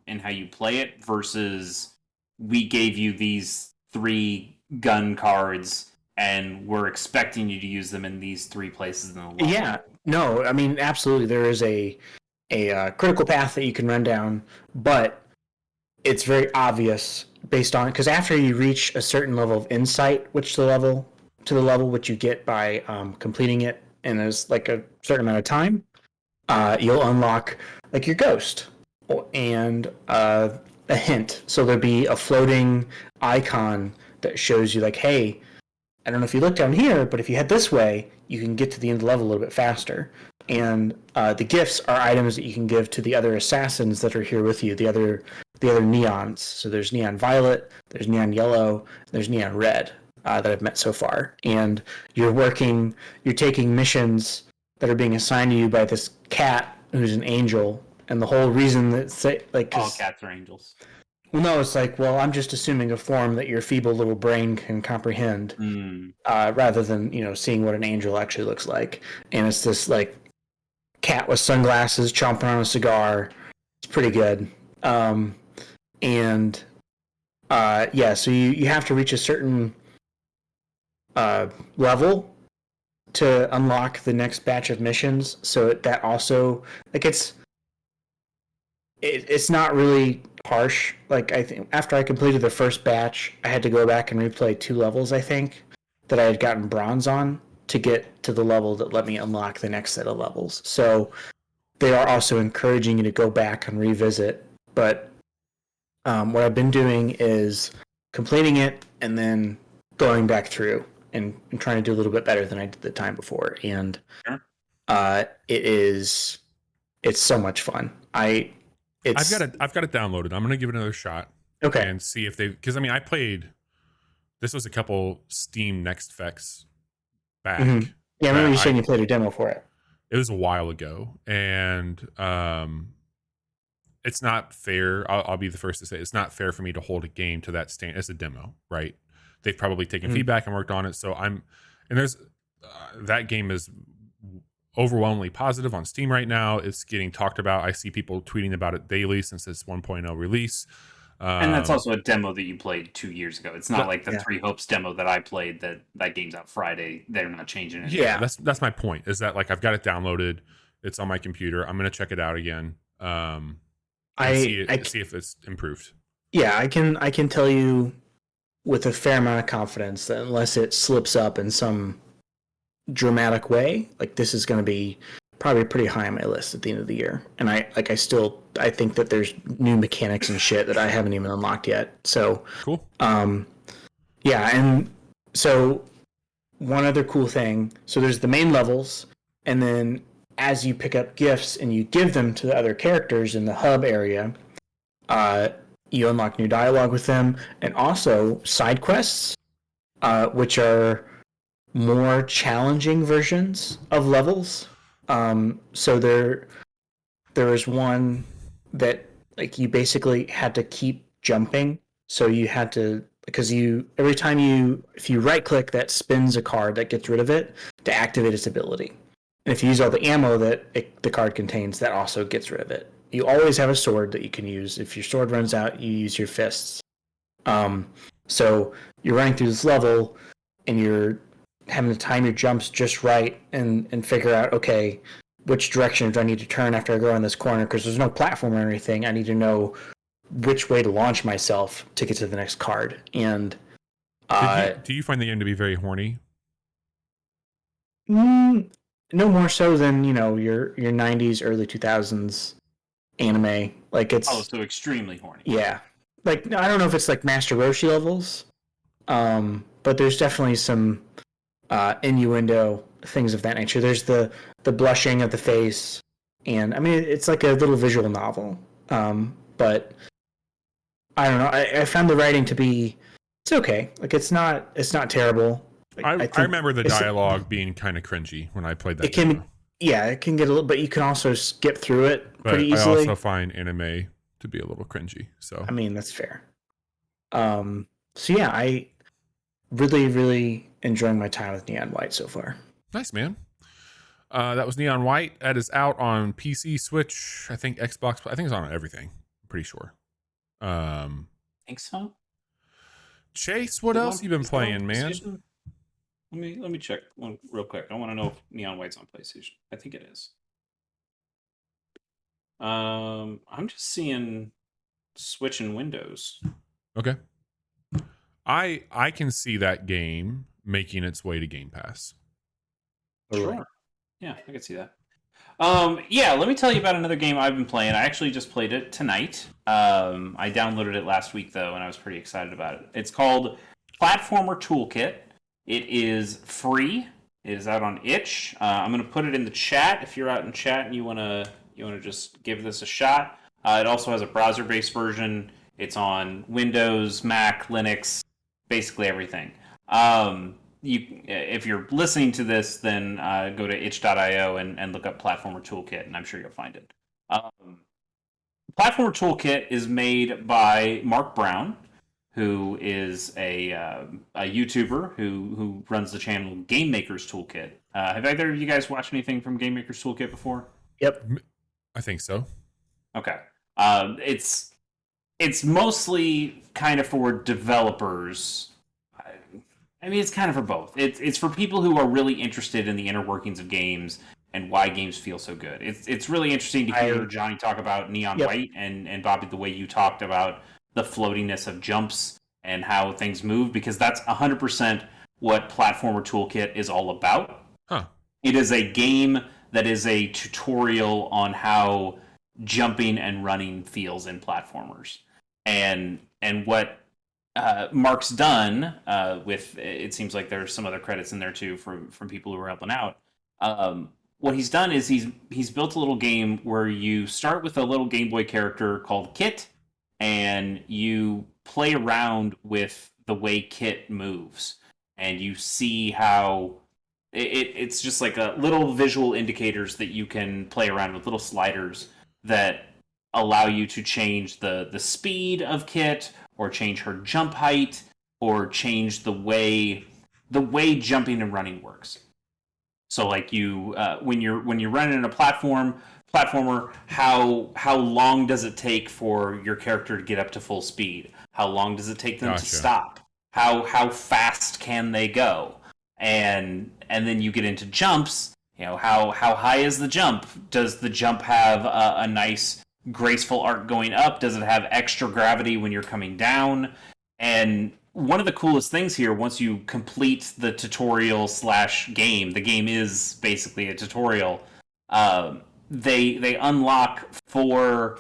play it versus we gave you these 3 gun cards and we're expecting you to use them in these 3 places in the level? Yeah, no, I mean, absolutely. There is a critical path that you can run down, but it's very obvious based on, because after you reach a certain level of insight, which the level which you get by completing it in a certain amount of time, you'll unlock like your ghost and a hint. So there'll be a floating icon that shows you like, hey, I don't know if you look down here, but if you head this way, you can get to the end of the level a little bit faster. And the gifts are items that you can give to the other assassins that are here with you, the other neons. So there's neon violet, there's neon yellow, there's neon red that I've met so far. And you're taking missions that are being assigned to you by this cat who's an angel. And the whole reason that all cats are angels. Well, no, it's like, well, I'm just assuming a form that your feeble little brain can comprehend, rather than seeing what an angel actually looks like. And it's this like cat with sunglasses chomping on a cigar. It's pretty good. So you have to reach a certain level to unlock the next batch of missions. So that also like it's not really harsh. Like I think after I completed the first batch, I had to go back and replay 2 levels, I think, that I had gotten bronze on to get to the level that let me unlock the next set of levels. So they are also encouraging you to go back and revisit. But what I've been doing is completing it and then going back through and trying to do a little bit better than I did the time before. And it's so much fun. I've got it downloaded. I'm gonna give it another shot. Okay. And see if because I played. This was a couple Steam Next Fex back. Mm-hmm. Yeah, I remember you saying you played a demo for it. It was a while ago, and it's not fair. I'll be the first to say it's not fair for me to hold a game to that standard. It's a demo, right? They've probably taken feedback and worked on it. So there's that game is overwhelmingly positive on Steam right now. It's getting talked about. I see people tweeting about it daily since this 1.0 release. And that's also a demo that you played 2 years ago. It's not like the Three Hopes demo that I played that game's out Friday. They're not changing it. Yeah, that's my point. Is that like I've got it downloaded. It's on my computer. I'm gonna check it out again. See if it's improved. Yeah, I can tell you with a fair amount of confidence that unless it slips up in some dramatic way, like this is going to be probably pretty high on my list at the end of the year. And I think that there's new mechanics and shit that I haven't even unlocked yet. So cool. Yeah, and so one other cool thing. So there's the main levels, and then as you pick up gifts and you give them to the other characters in the hub area, you unlock new dialogue with them, and also side quests, which are more challenging versions of levels. So there was one that like you basically had to keep jumping. So you had to, because if you right click, that spins a card that gets rid of it to activate its ability. And if you use all the ammo that the card contains, that also gets rid of it. You always have a sword that you can use. If your sword runs out, you use your fists. So you're running through this level, and you're having to time your jumps just right and figure out, okay, which direction do I need to turn after I go around this corner? Because there's no platform or anything. I need to know which way to launch myself to get to the next card. And do you find the game to be very horny? No more so than your 90s, early 2000s anime. Like it's so extremely horny. Yeah, like I don't know if it's like Master Roshi levels, but there's definitely some innuendo things of that nature. There's the blushing of the face, and I mean it's like a little visual novel. But I don't know. I found the writing to be it's okay. Like it's not terrible. Like, I remember the dialogue being kind of cringy when I played that. It can get a little, but you can also skip through it pretty easily. I also find anime to be a little cringy. So I mean that's fair. So yeah, I really, really enjoying my time with Neon White so far. Nice, man. That was Neon White. That is out on PC, Switch, I think Xbox. I think it's on everything. I'm pretty sure. Think so. Chase, what else you been playing, man? Let me check one real quick. I want to know if Neon White's on PlayStation. I think it is. I'm just seeing Switch and Windows. Okay. I can see that game making its way to Game Pass. Sure. Yeah, I can see that. Yeah, let me tell you about another game I've been playing. I actually just played it tonight. I downloaded it last week, though, and I was pretty excited about it. It's called Platformer Toolkit. It is free. It is out on itch. I'm going to put it in the chat if you're out in chat and you want to just give this a shot. It also has a browser-based version. It's on Windows, Mac, Linux, basically everything. If you're listening to this, then go to itch.io and look up Platformer Toolkit, and I'm sure you'll find it. Platformer Toolkit is made by Mark Brown, who is a YouTuber who runs the channel Game Maker's Toolkit. Have either of you guys watched anything from Game Maker's Toolkit before? Yep. I think so. Okay. It's mostly kind of for developers. I mean, it's kind of for both. It's for people who are really interested in the inner workings of games and why games feel so good. It's really interesting to hear Johnny talk about Neon White and Bobby, the way you talked about the floatiness of jumps and how things move, because that's 100% what Platformer Toolkit is all about. Huh. It is a game that is a tutorial on how jumping and running feels in platformers. And what Mark's done with, it seems like there's some other credits in there too from people who are helping out. What he's done is he's built a little game where you start with a little Game Boy character called Kit, and you play around with the way Kit moves, and you see how it's just like a little visual indicators that you can play around with, little sliders that allow you to change the speed of Kit, or change her jump height, or change the way jumping and running works. So like you when you're running in a platformer, how long does it take for your character to get up to full speed? How long does it take them to stop? How fast can they go? And then you get into jumps. You know, how high is the jump? Does the jump have a nice graceful arc going up? Does it have extra gravity when you're coming down? And one of the coolest things here, once you complete the tutorial / game, the game is basically a tutorial. They unlock 4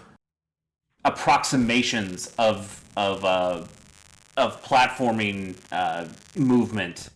approximations of platforming movement.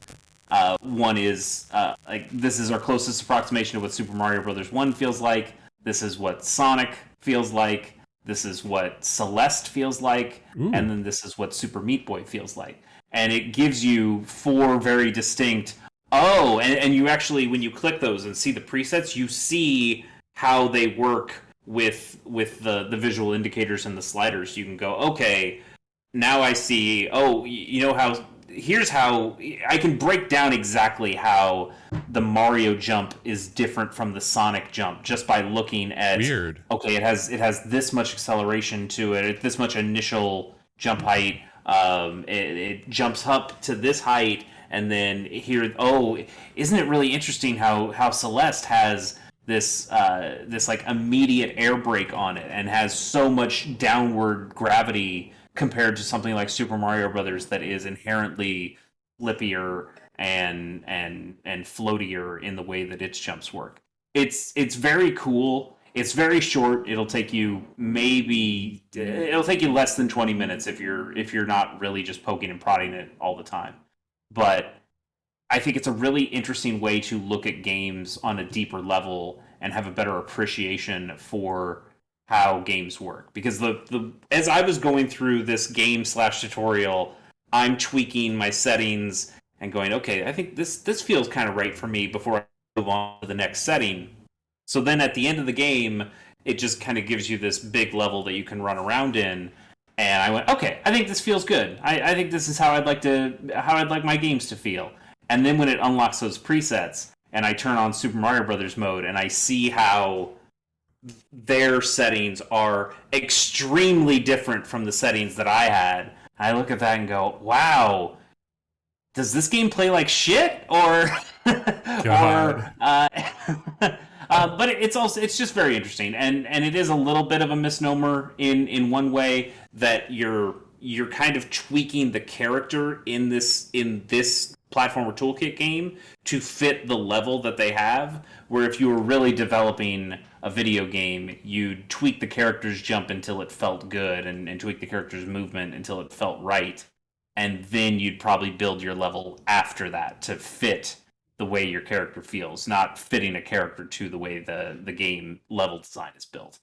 One is like, this is our closest approximation of what Super Mario Brothers 1 feels like. This is what Sonic feels like. This is what Celeste feels like. Ooh. And then this is what Super Meat Boy feels like. And it gives you 4 very distinct. And you actually, when you click those and see the presets, you see how they work with the visual indicators and the sliders. You can go, okay, now I see, you know how, here's how, I can break down exactly how the Mario jump is different from the Sonic jump just by looking at, weird. Okay, it has this much acceleration to it, this much initial jump height, it jumps up to this height, and then here, isn't it really interesting how Celeste has this like immediate air brake on it and has so much downward gravity compared to something like Super Mario Brothers that is inherently flippier and floatier in the way that its jumps work. It's very cool. It's very short. It'll take you less than 20 minutes if you're not really just poking and prodding it all the time. But I think it's a really interesting way to look at games on a deeper level and have a better appreciation for how games work. Because as I was going through this game / tutorial, I'm tweaking my settings and going, okay, I think this feels kind of right for me before I move on to the next setting. So then at the end of the game, it just kind of gives you this big level that you can run around in. And I went, okay, I think this feels good. I think this is how I'd like my games to feel. And then when it unlocks those presets, and I turn on Super Mario Brothers mode, and I see how their settings are extremely different from the settings that I had. I look at that and go, wow, does this game play like shit? Or God. but it's just very interesting, and it is a little bit of a misnomer in one way, that you're kind of tweaking the character in this platformer toolkit game to fit the level that they have, where if you were really developing a video game, you'd tweak the character's jump until it felt good, and tweak the character's movement until it felt right, and then you'd probably build your level after that to fit the way your character feels, not fitting a character to the way the game level design is built.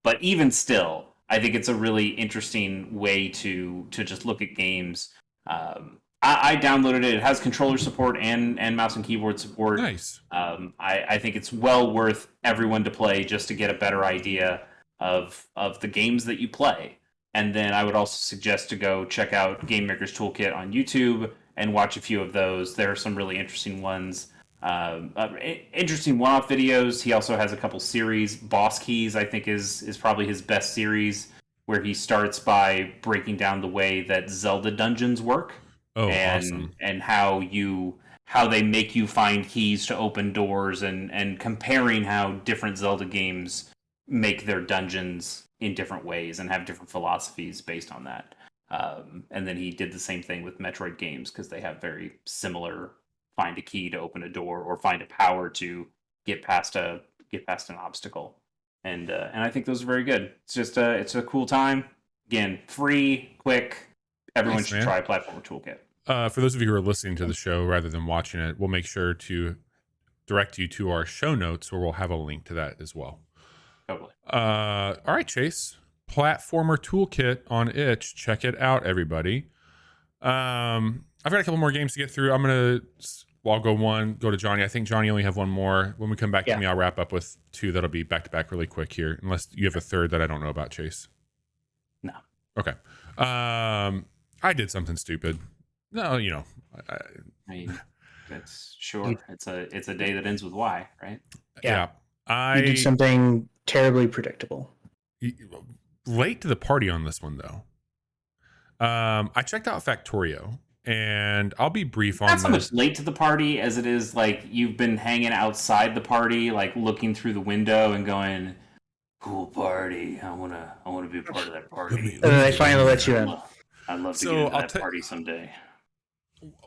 But even still, I think it's a really interesting way to just look at games. I downloaded it. It has controller support and mouse and keyboard support. Nice. I think it's well worth everyone to play just to get a better idea of the games that you play. And then I would also suggest to go check out Game Maker's Toolkit on YouTube and watch a few of those. There are some really interesting ones, interesting one-off videos. He also has a couple series. Boss Keys, I think, is probably his best series, where he starts by breaking down the way that Zelda dungeons work. Oh, and awesome. and how they make you find keys to open doors, and comparing how different Zelda games make their dungeons in different ways and have different philosophies based on that. And then he did the same thing with Metroid games, because they have very similar find a key to open a door, or find a power to get past an obstacle. And I think those are very good. It's just it's a cool time. Again, free, quick. Everyone Nice, should man. try Platformer Toolkit. For those of you who are listening to the show rather than watching it, we'll make sure to direct you to our show notes, where we'll have a link to that as well. Totally. All right, Chase. Platformer Toolkit on itch. Check it out, everybody. I've got a couple more games to get through. I'll go to Johnny. I think Johnny only have one more. When we come back to me, I'll wrap up with two that'll be back to back really quick here, unless you have a third that I don't know about, Chase. No. Okay. I did something stupid. No, I mean, that's sure. It's a day that ends with Y, right? Yeah. You did something terribly predictable. Late to the party on this one, though. I checked out Factorio, and I'll be brief on Not this. so much late to the party as it is like you've been hanging outside the party, like looking through the window and going, "Cool party! I wanna be a part of that party." And then they finally let you in. I'd love to get into that party someday.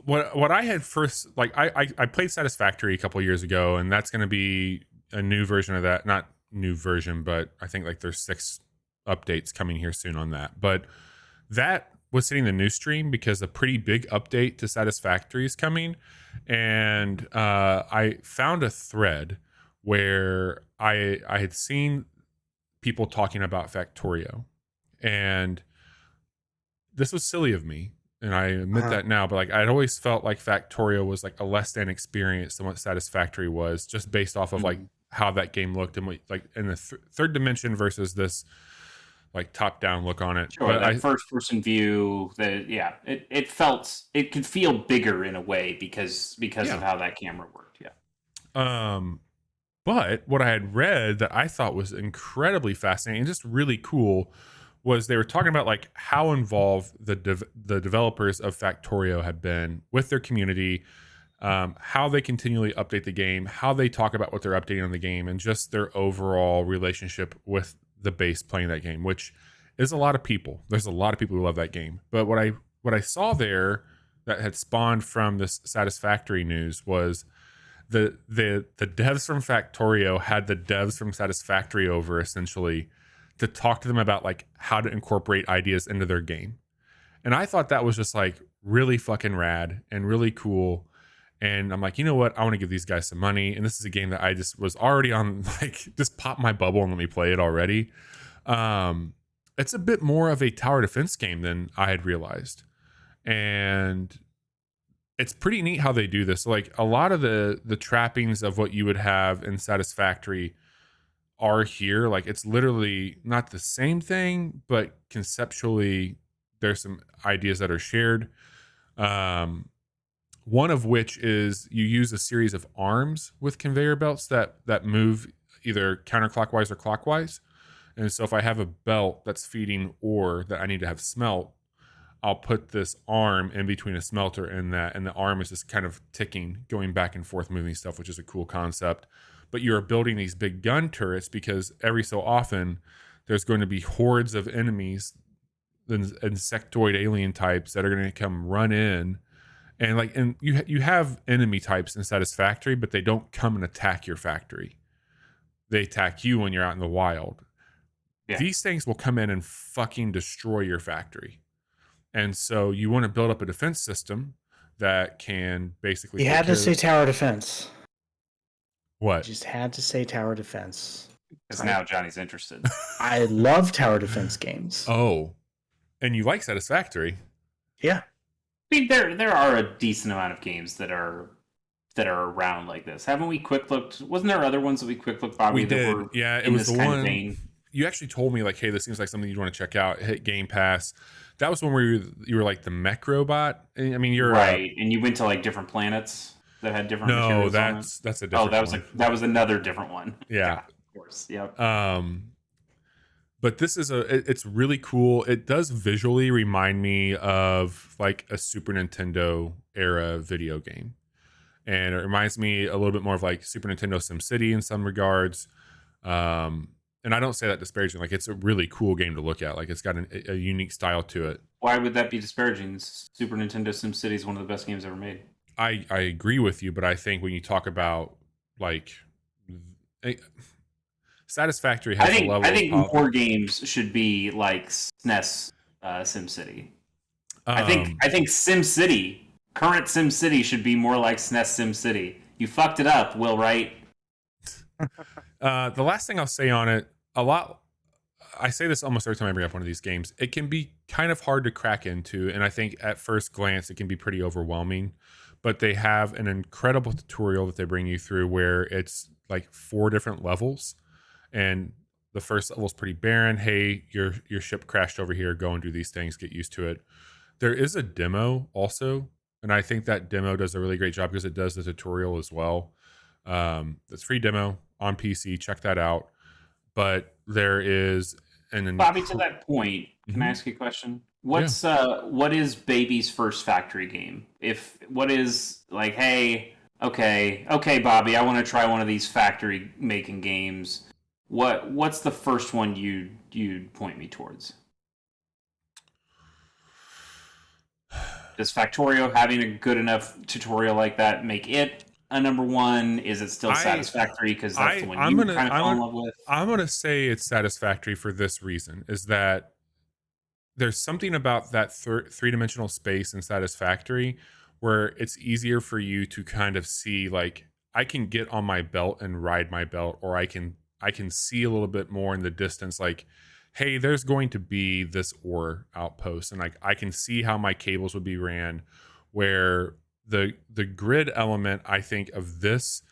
What I had first, like, I played Satisfactory a couple years ago, and that's going to be a new version of that. Not new version, but I think like there's 6 updates coming here soon on that. But that was hitting the news stream because a pretty big update to Satisfactory is coming, and I found a thread where I had seen people talking about Factorio, and this was silly of me, and I admit that now, but like I'd always felt like Factorio was like a less than experience than what Satisfactory was, just based off of like how that game looked, and like in the third dimension versus this like top down look on it. Sure, but that first person view, it could feel bigger in a way because of how that camera worked. Yeah. But what I had read that I thought was incredibly fascinating and just really cool was they were talking about like how involved the developers of Factorio have been with their community, how they continually update the game, how they talk about what they're updating on the game, and just their overall relationship with the base playing that game, which is a lot of people. There's a lot of people who love that game. But what I saw there that had spawned from this Satisfactory news was the devs from Factorio had the devs from Satisfactory over essentially to talk to them about like how to incorporate ideas into their game. And I thought that was just like really fucking rad and really cool. And I'm like, you know what? I want to give these guys some money. And this is a game that I just was already on, like, just pop my bubble and let me play it already. It's a bit more of a tower defense game than I had realized. And it's pretty neat how they do this. Like a lot of the trappings of what you would have in Satisfactory are here. Like it's literally not the same thing, but conceptually there's some ideas that are shared. one of which is you use a series of arms with conveyor belts that move either counterclockwise or clockwise. And so if I have a belt that's feeding ore that I need to have smelt, I'll put this arm in between a smelter and that, and the arm is just kind of ticking, going back and forth, moving stuff, which is a cool concept. But you're building these big gun turrets because every so often there's going to be hordes of enemies, insectoid alien types that are going to come run in. And you have enemy types in Satisfactory, but they don't come and attack your factory. They attack you when you're out in the wild. Yeah. These things will come in and fucking destroy your factory. And so you want to build up a defense system that can basically... You had to say tower defense. What? You just had to say tower defense. Because now Johnny's interested. I love tower defense games. Oh. And you like Satisfactory. Yeah. I mean, there are a decent amount of games that are around like this. Haven't we quick looked? Wasn't there other ones that we quick looked, Bobby? We did. Were yeah, it was the one. Vein? You actually told me like, hey, this seems like something you'd want to check out. Hit Game Pass. That was one where you were like the mech robot. I mean, you're right, and you went to like different planets that had different. No, that's a different. Oh, that was another different one. Yeah, of course. Yep. But this is it's really cool. It does visually remind me of like a Super Nintendo era video game, and it reminds me a little bit more of like Super Nintendo SimCity in some regards. And I don't say that disparaging. Like, it's a really cool game to look at. Like, it's got a unique style to it. Why would that be disparaging? Super Nintendo SimCity is one of the best games ever made. I agree with you, but I think when you talk about like Satisfactory has a level. I think more games should be like SNES SimCity. I think SimCity, current SimCity, should be more like SNES SimCity. You fucked it up, Will Wright. The last thing I'll say on it, I say this almost every time I bring up one of these games, it can be kind of hard to crack into, and I think at first glance it can be pretty overwhelming, but they have an incredible tutorial that they bring you through where it's like 4 different levels, and the first level is pretty barren. Hey, your ship crashed over here, go and do these things, get used to it. There is a demo also, and I think that demo does a really great job because it does the tutorial as well. It's free demo on PC, check that out. But there is Bobby, to that point, can I ask you a question? What is Baby's first factory game? What is like, hey, okay, Bobby, I want to try one of these factory making games. What's the first one you'd point me towards? Does Factorio having a good enough tutorial like that make it a number one? Is it still Satisfactory because that's the one you kind of fell in love with? I'm gonna say it's Satisfactory for this reason: is that there's something about that three-dimensional space in Satisfactory where it's easier for you to kind of see, like, I can get on my belt and ride my belt, or I can see a little bit more in the distance, like, hey, there's going to be this ore outpost, and like I can see how my cables would be ran, where the grid element, I think, of this,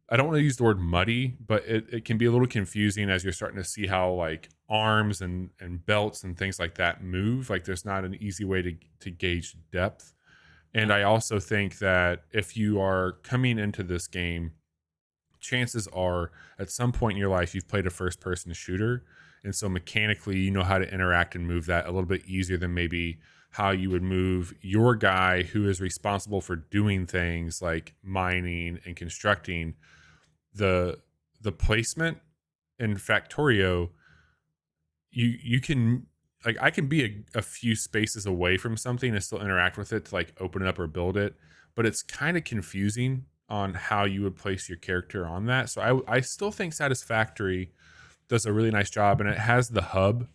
I don't want to use the word muddy, but it can be a little confusing as you're starting to see how like arms and belts and things like that move. Like, there's not an easy way to gauge depth. And I also think that if you are coming into this game, chances are at some point in your life you've played a first person shooter, and so mechanically you know how to interact and move that a little bit easier than maybe how you would move your guy who is responsible for doing things like mining and constructing. The placement in Factorio, you can, like, I can be a few spaces away from something and still interact with it to like open it up or build it, but it's kind of confusing on how you would place your character on that. So I still think Satisfactory does a really nice job, and it has the hub.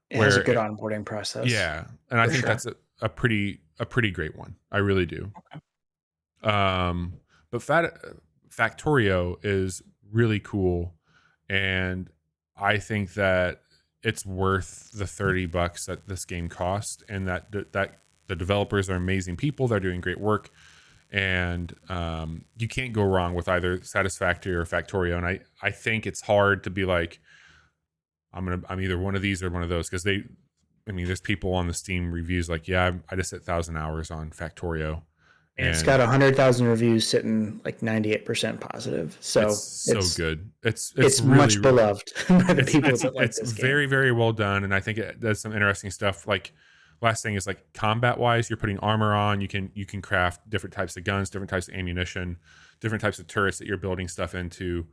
It has a good onboarding process. Yeah, and I think that's a pretty great one. I really do. Okay. But Factorio is really cool, and I think that it's worth the $30 that this game cost, and that the developers are amazing people. They're doing great work, and you can't go wrong with either Satisfactory or Factorio. And I think it's hard to be like, I'm either one of these or one of those, because there's people on the Steam reviews like, yeah, I just hit 1,000 hours on Factorio, It's got 100,000 reviews, sitting like 98% positive. So it's so good. It's really much beloved by the people that like this game. Very, very well done, and I think it does some interesting stuff. Like, last thing is, like, combat wise, you're putting armor on. You can craft different types of guns, different types of ammunition, different types of turrets that you're building stuff into.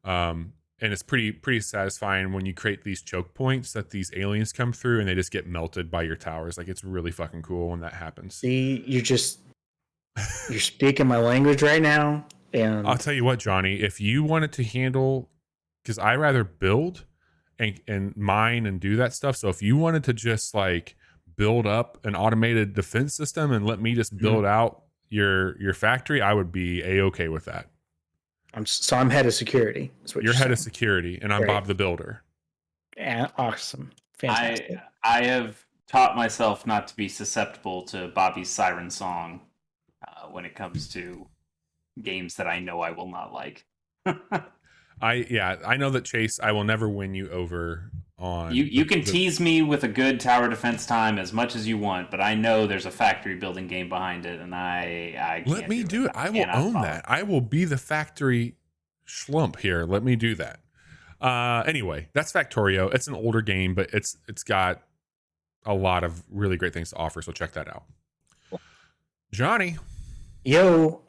And it's pretty satisfying when you create these choke points that these aliens come through and they just get melted by your towers. Like, it's really fucking cool when that happens. See, you're speaking my language right now. And I'll tell you what, Johnny, if you wanted to handle, because I rather build and mine and do that stuff. So if you wanted to just like build up an automated defense system and let me just build out your factory, I would be a-okay with that. I'm head of security. You're head of security, and I'm Bob the Builder. Yeah, awesome. Fantastic. I have taught myself not to be susceptible to Bobby's siren song when it comes to games that I know I will not like. I know that, Chase, I will never win you over on... You can tease me with a good tower defense time as much as you want, but I know there's a factory building game behind it, and I can't let me do it. I will own that. I will be the factory schlump here. Let me do that. Anyway, that's Factorio. It's an older game, but it's got a lot of really great things to offer, so check that out. Johnny. Yo,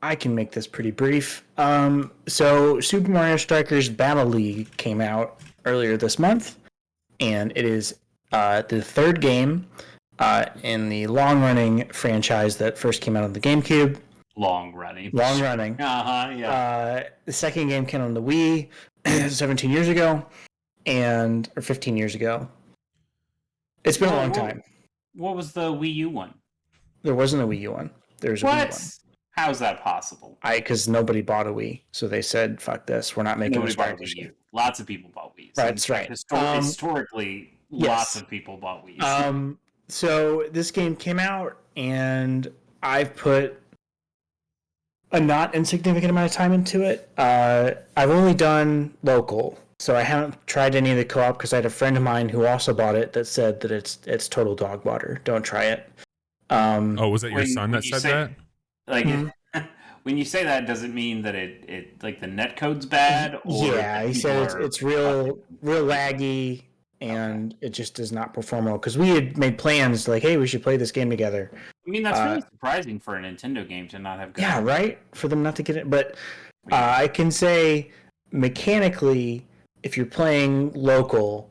I can make this pretty brief. So Super Mario Strikers Battle League came out earlier this month, and it is the third game in the long-running franchise that first came out on the GameCube. Long running. Yeah. The second game came on the Wii 17 years ago, or 15 years ago. It's been a long time. What was the Wii U one? There wasn't a Wii U one. There's a Wii one. How's that possible? Because nobody bought a Wii, so they said, "Fuck this, we're not making a Strikers game." Lots of people bought Wii's. That's right. Historically, lots of people bought Wii's. So this game came out, and I've put a not insignificant amount of time into it. I've only done local, so I haven't tried any of the co-op because I had a friend of mine who also bought it that said that it's total dog water. Don't try it. Was that your son that said that? Like, when you say that, does it mean that it like the netcode's bad? Or yeah, he said it's real laggy, and it just does not perform well. Because we had made plans like, hey, we should play this game together. I mean, that's really surprising for a Nintendo game to not have good. Yeah, right? For them not to get it. But I can say, mechanically, if you're playing local,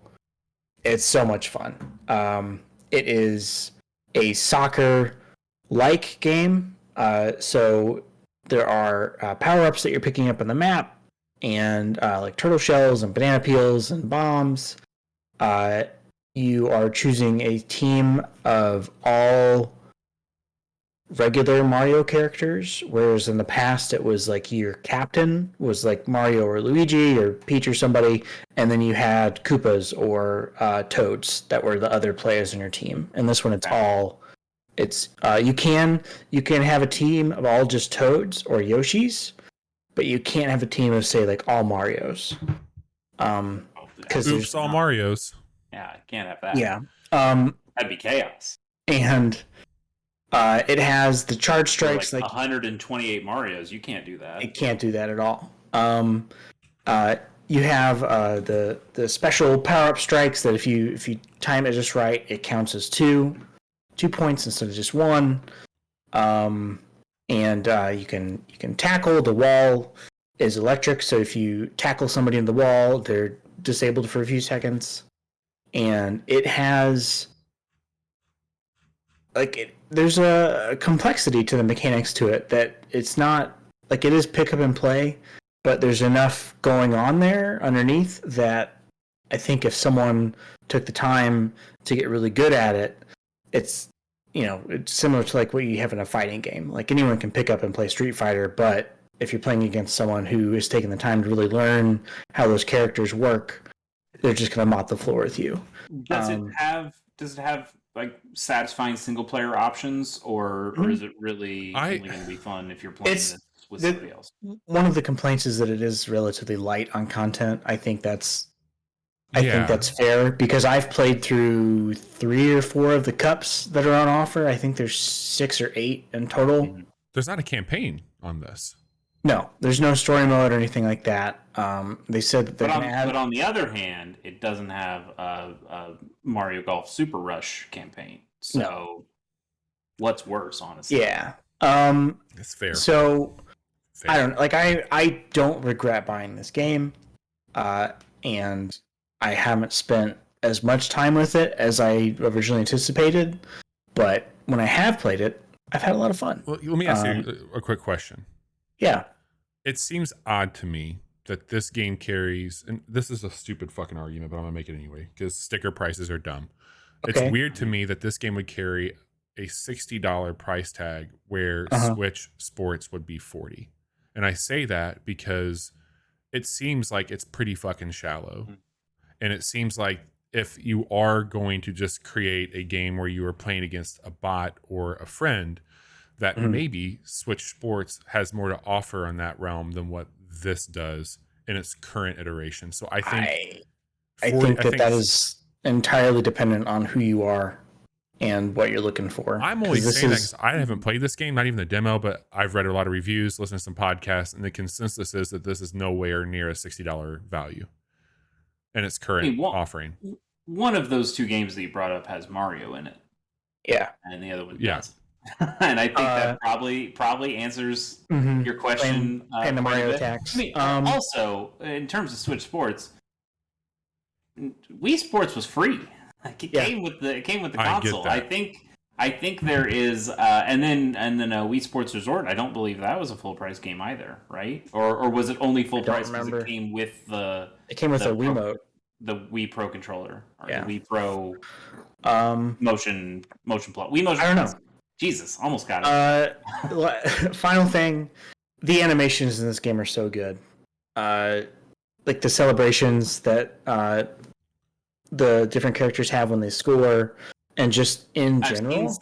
it's so much fun. It is a soccer-like game. So there are power-ups that you're picking up on the map, and like turtle shells and banana peels and bombs. You are choosing a team of all regular Mario characters, whereas in the past it was like your captain was like Mario or Luigi or Peach or somebody, and then you had Koopas or Toads that were the other players in your team. And this one, you can have a team of all just Toads or Yoshis, but you can't have a team of, say, like all Marios. Oops, all Marios. Yeah, I can't have that. Yeah. That'd be chaos. And it has the charge strikes, like 128 Marios. You can't do that. It can't do that at all. You have the special power-up strikes that if you time it just right, it counts as 2 points instead of just 1. And you can tackle. The wall is electric, so if you tackle somebody in the wall, they're disabled for a few seconds. And it has there's a complexity to the mechanics to it that it's not like it is pick up and play, but there's enough going on there underneath that I think if someone took the time to get really good at it, it's similar to like what you have in a fighting game. Like anyone can pick up and play Street Fighter, but if you're playing against someone who is taking the time to really learn how those characters work, they're just going to mop the floor with you. Does it have like satisfying single player options, or is it really only going to be fun if you're playing this with somebody else? One of the complaints is that it is relatively light on content. I think that's I think that's fair because I've played through 3 or 4 of the cups that are on offer. I think there's 6 or 8 in total. Mhm. There's not a campaign on this. No, there's no story mode or anything like that. They said that they're going to add. But on the other hand, it doesn't have a Mario Golf Super Rush campaign. So, what's worse, honestly? Yeah. That's fair. So, Fair. I don't like. I don't regret buying this game, and I haven't spent as much time with it as I originally anticipated. But when I have played it, I've had a lot of fun. Well, let me ask you a quick question. Yeah. It seems odd to me that this game carries, and this is a stupid fucking argument, but I'm gonna make it anyway because sticker prices are dumb. Okay. It's weird to me that this game would carry a $60 price tag where Switch Sports would be $40. And I say that because it seems like it's pretty fucking shallow. And it seems like if you are going to just create a game where you are playing against a bot or a friend, that maybe Switch Sports has more to offer on that realm than what this does in its current iteration. So I think I think that is entirely dependent on who you are and what you're looking for. I'm only saying that because I haven't played this game, not even the demo, but I've read a lot of reviews, listened to some podcasts, and the consensus is that this is nowhere near a $60 value in its current offering. One of those 2 games that you brought up has Mario in it. Yeah. And the other one doesn't. And I think that probably answers your question. And the Mario tax. I mean, also, in terms of Switch Sports, Wii Sports was free. Like it came with the console. I think there is, and then Wii Sports Resort. I don't believe that was a full price game either, right? Or was it only full price because it came with the? It came with a Wiimote. The Wii Pro controller, or the Wii Pro motion plus. Wii motion. I don't know. Plus. Jesus, almost got it. Final thing, the animations in this game are so good. Like the celebrations that the different characters have when they score, and just in general.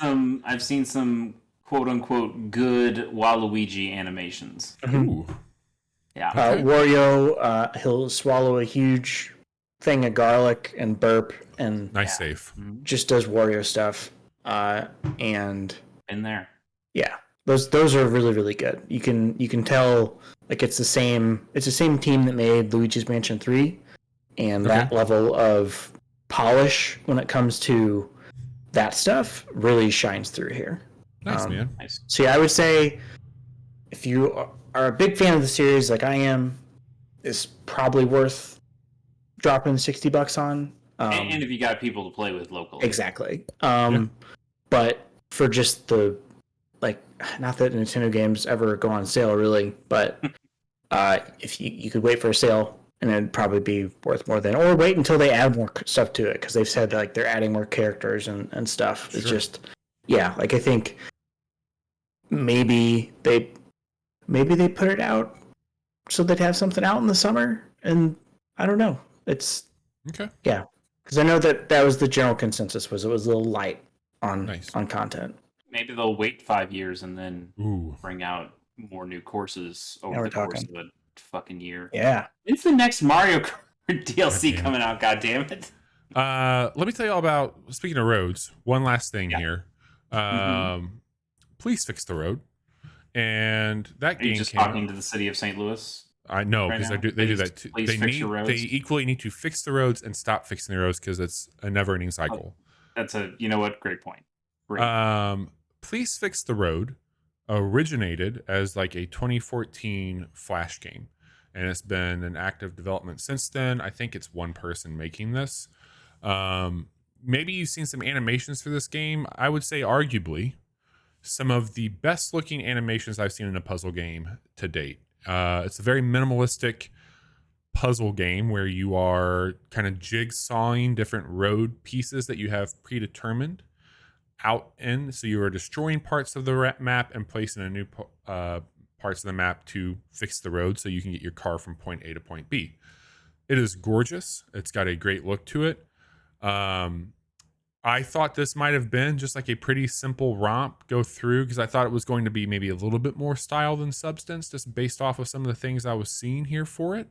I've seen some quote unquote good Waluigi animations. Ooh. Yeah. Wario, he'll swallow a huge thing of garlic and burp and nice save. Just does Wario stuff. And in there. Yeah. Those are really, really good. You can tell like it's the same team that made Luigi's Mansion 3, and that level of polish when it comes to that stuff really shines through here. Nice, man. Nice. So yeah, I would say if you are a big fan of the series like I am, it's probably worth dropping $60 on. And if you got people to play with locally. Exactly. But for just the, like, not that Nintendo games ever go on sale really, but if you could wait for a sale and it'd probably be worth more than, or wait until they add more stuff to it, because they've said like they're adding more characters and stuff. It's just, like I think maybe they put it out so they'd have something out in the summer, and I don't know. It's because I know that was the general consensus, was it was a little light on content. Maybe they'll wait 5 years and then bring out more new courses over the course of a fucking year. Yeah. When's the next Mario Kart DLC coming out? God damn it. Let me tell you all about, speaking of roads, one last thing here. Please fix the road. And that game just talking to the city of St. Louis? I know, because they do that too. Please fix your roads. They equally need to fix the roads and stop fixing the roads, because it's a never-ending cycle. That's great point. Great. Please Fix the Road originated as like a 2014 Flash game, and it's been in active development since then. I think it's one person making this. Maybe you've seen some animations for this game. I would say arguably some of the best looking animations I've seen in a puzzle game to date. It's a very minimalistic puzzle game where you are kind of jigsawing different road pieces that you have predetermined out in. So you are destroying parts of the map and placing a new parts of the map to fix the road so you can get your car from point A to point B. It is gorgeous. It's got a great look to it. I thought this might have been just like a pretty simple romp go through, because I thought it was going to be maybe a little bit more style than substance, just based off of some of the things I was seeing here for it.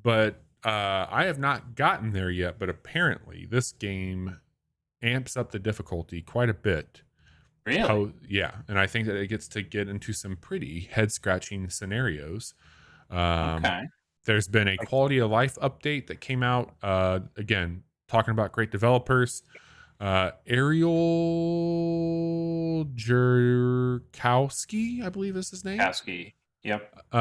But I have not gotten there yet, but apparently this game amps up the difficulty quite a bit. Really? Yeah, and I think that it gets to get into some pretty head-scratching scenarios. Um, Okay. there's been a quality of life update that came out. Again, talking about great developers. Ariel Jerkowski, I believe is his name. Kasky. Yep.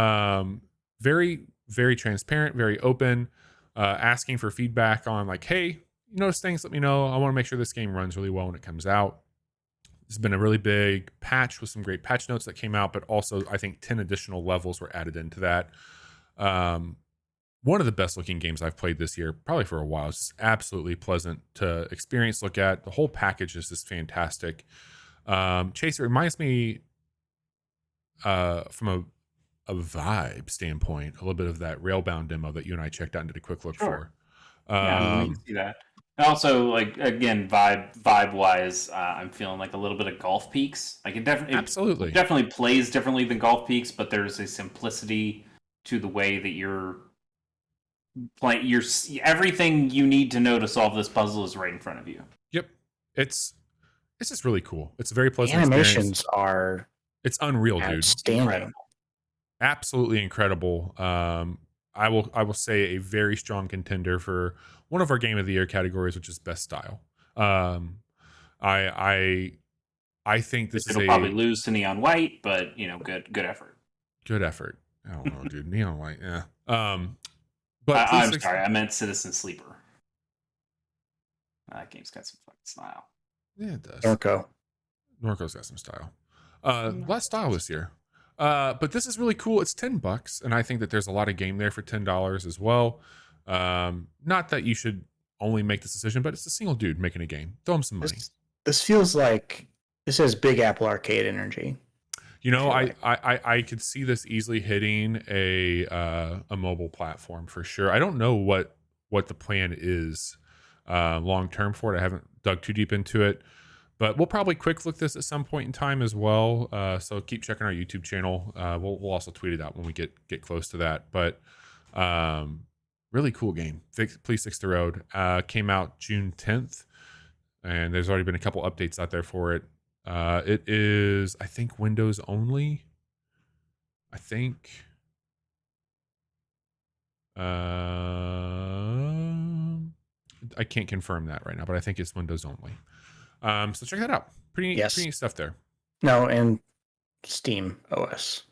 Very, very transparent, very open, asking for feedback on like, hey, you notice things, let me know. I want to make sure this game runs really well when it comes out. There's been a really big patch with some great patch notes that came out, but also I think 10 additional levels were added into that. One of the best looking games I've played this year, probably for a while. It's just absolutely pleasant to experience, look at. The whole package is just fantastic. Chase, it reminds me from a vibe standpoint, a little bit of that Railbound demo that you and I checked out and did a quick look Sure. for. Yeah, I can see that. And also, like again, vibe wise, I'm feeling like a little bit of Golf Peaks. Like it Absolutely. definitely plays differently than Golf Peaks, but there's a simplicity to the way that you're playing. Everything you need to know to solve this puzzle is right in front of you. Yep. It's just really cool. It's a very pleasant Animations experience. are It's unreal, dude. outstanding. Incredible. Absolutely incredible. I will say a very strong contender for one of our game of the year categories, which is best style. I think this It'll is probably lose to Neon White, but good effort. good effort. I don't know, dude. Neon White, yeah. But I'm sorry, I meant Citizen Sleeper. That game's got some fucking style. Yeah, it does. Norco's got some style. Less style this year. But this is really cool. It's $10, and I think that there's a lot of game there for $10 as well. Not that you should only make this decision, but it's a single dude making a game. Throw him some money. This feels like this has Big Apple Arcade energy. You know, I could see this easily hitting a mobile platform for sure. I don't know what the plan is long term for it. I haven't dug too deep into it. But we'll probably quick look this at some point in time as well. So keep checking our YouTube channel. We'll also tweet it out when we get close to that. But really cool game. Please Fix the Road. Came out June 10th. And there's already been a couple updates out there for it. It is, I think, Windows only. I think. I can't confirm that right now, but I think it's Windows only. So check that out. Pretty neat stuff there. No, and Steam OS.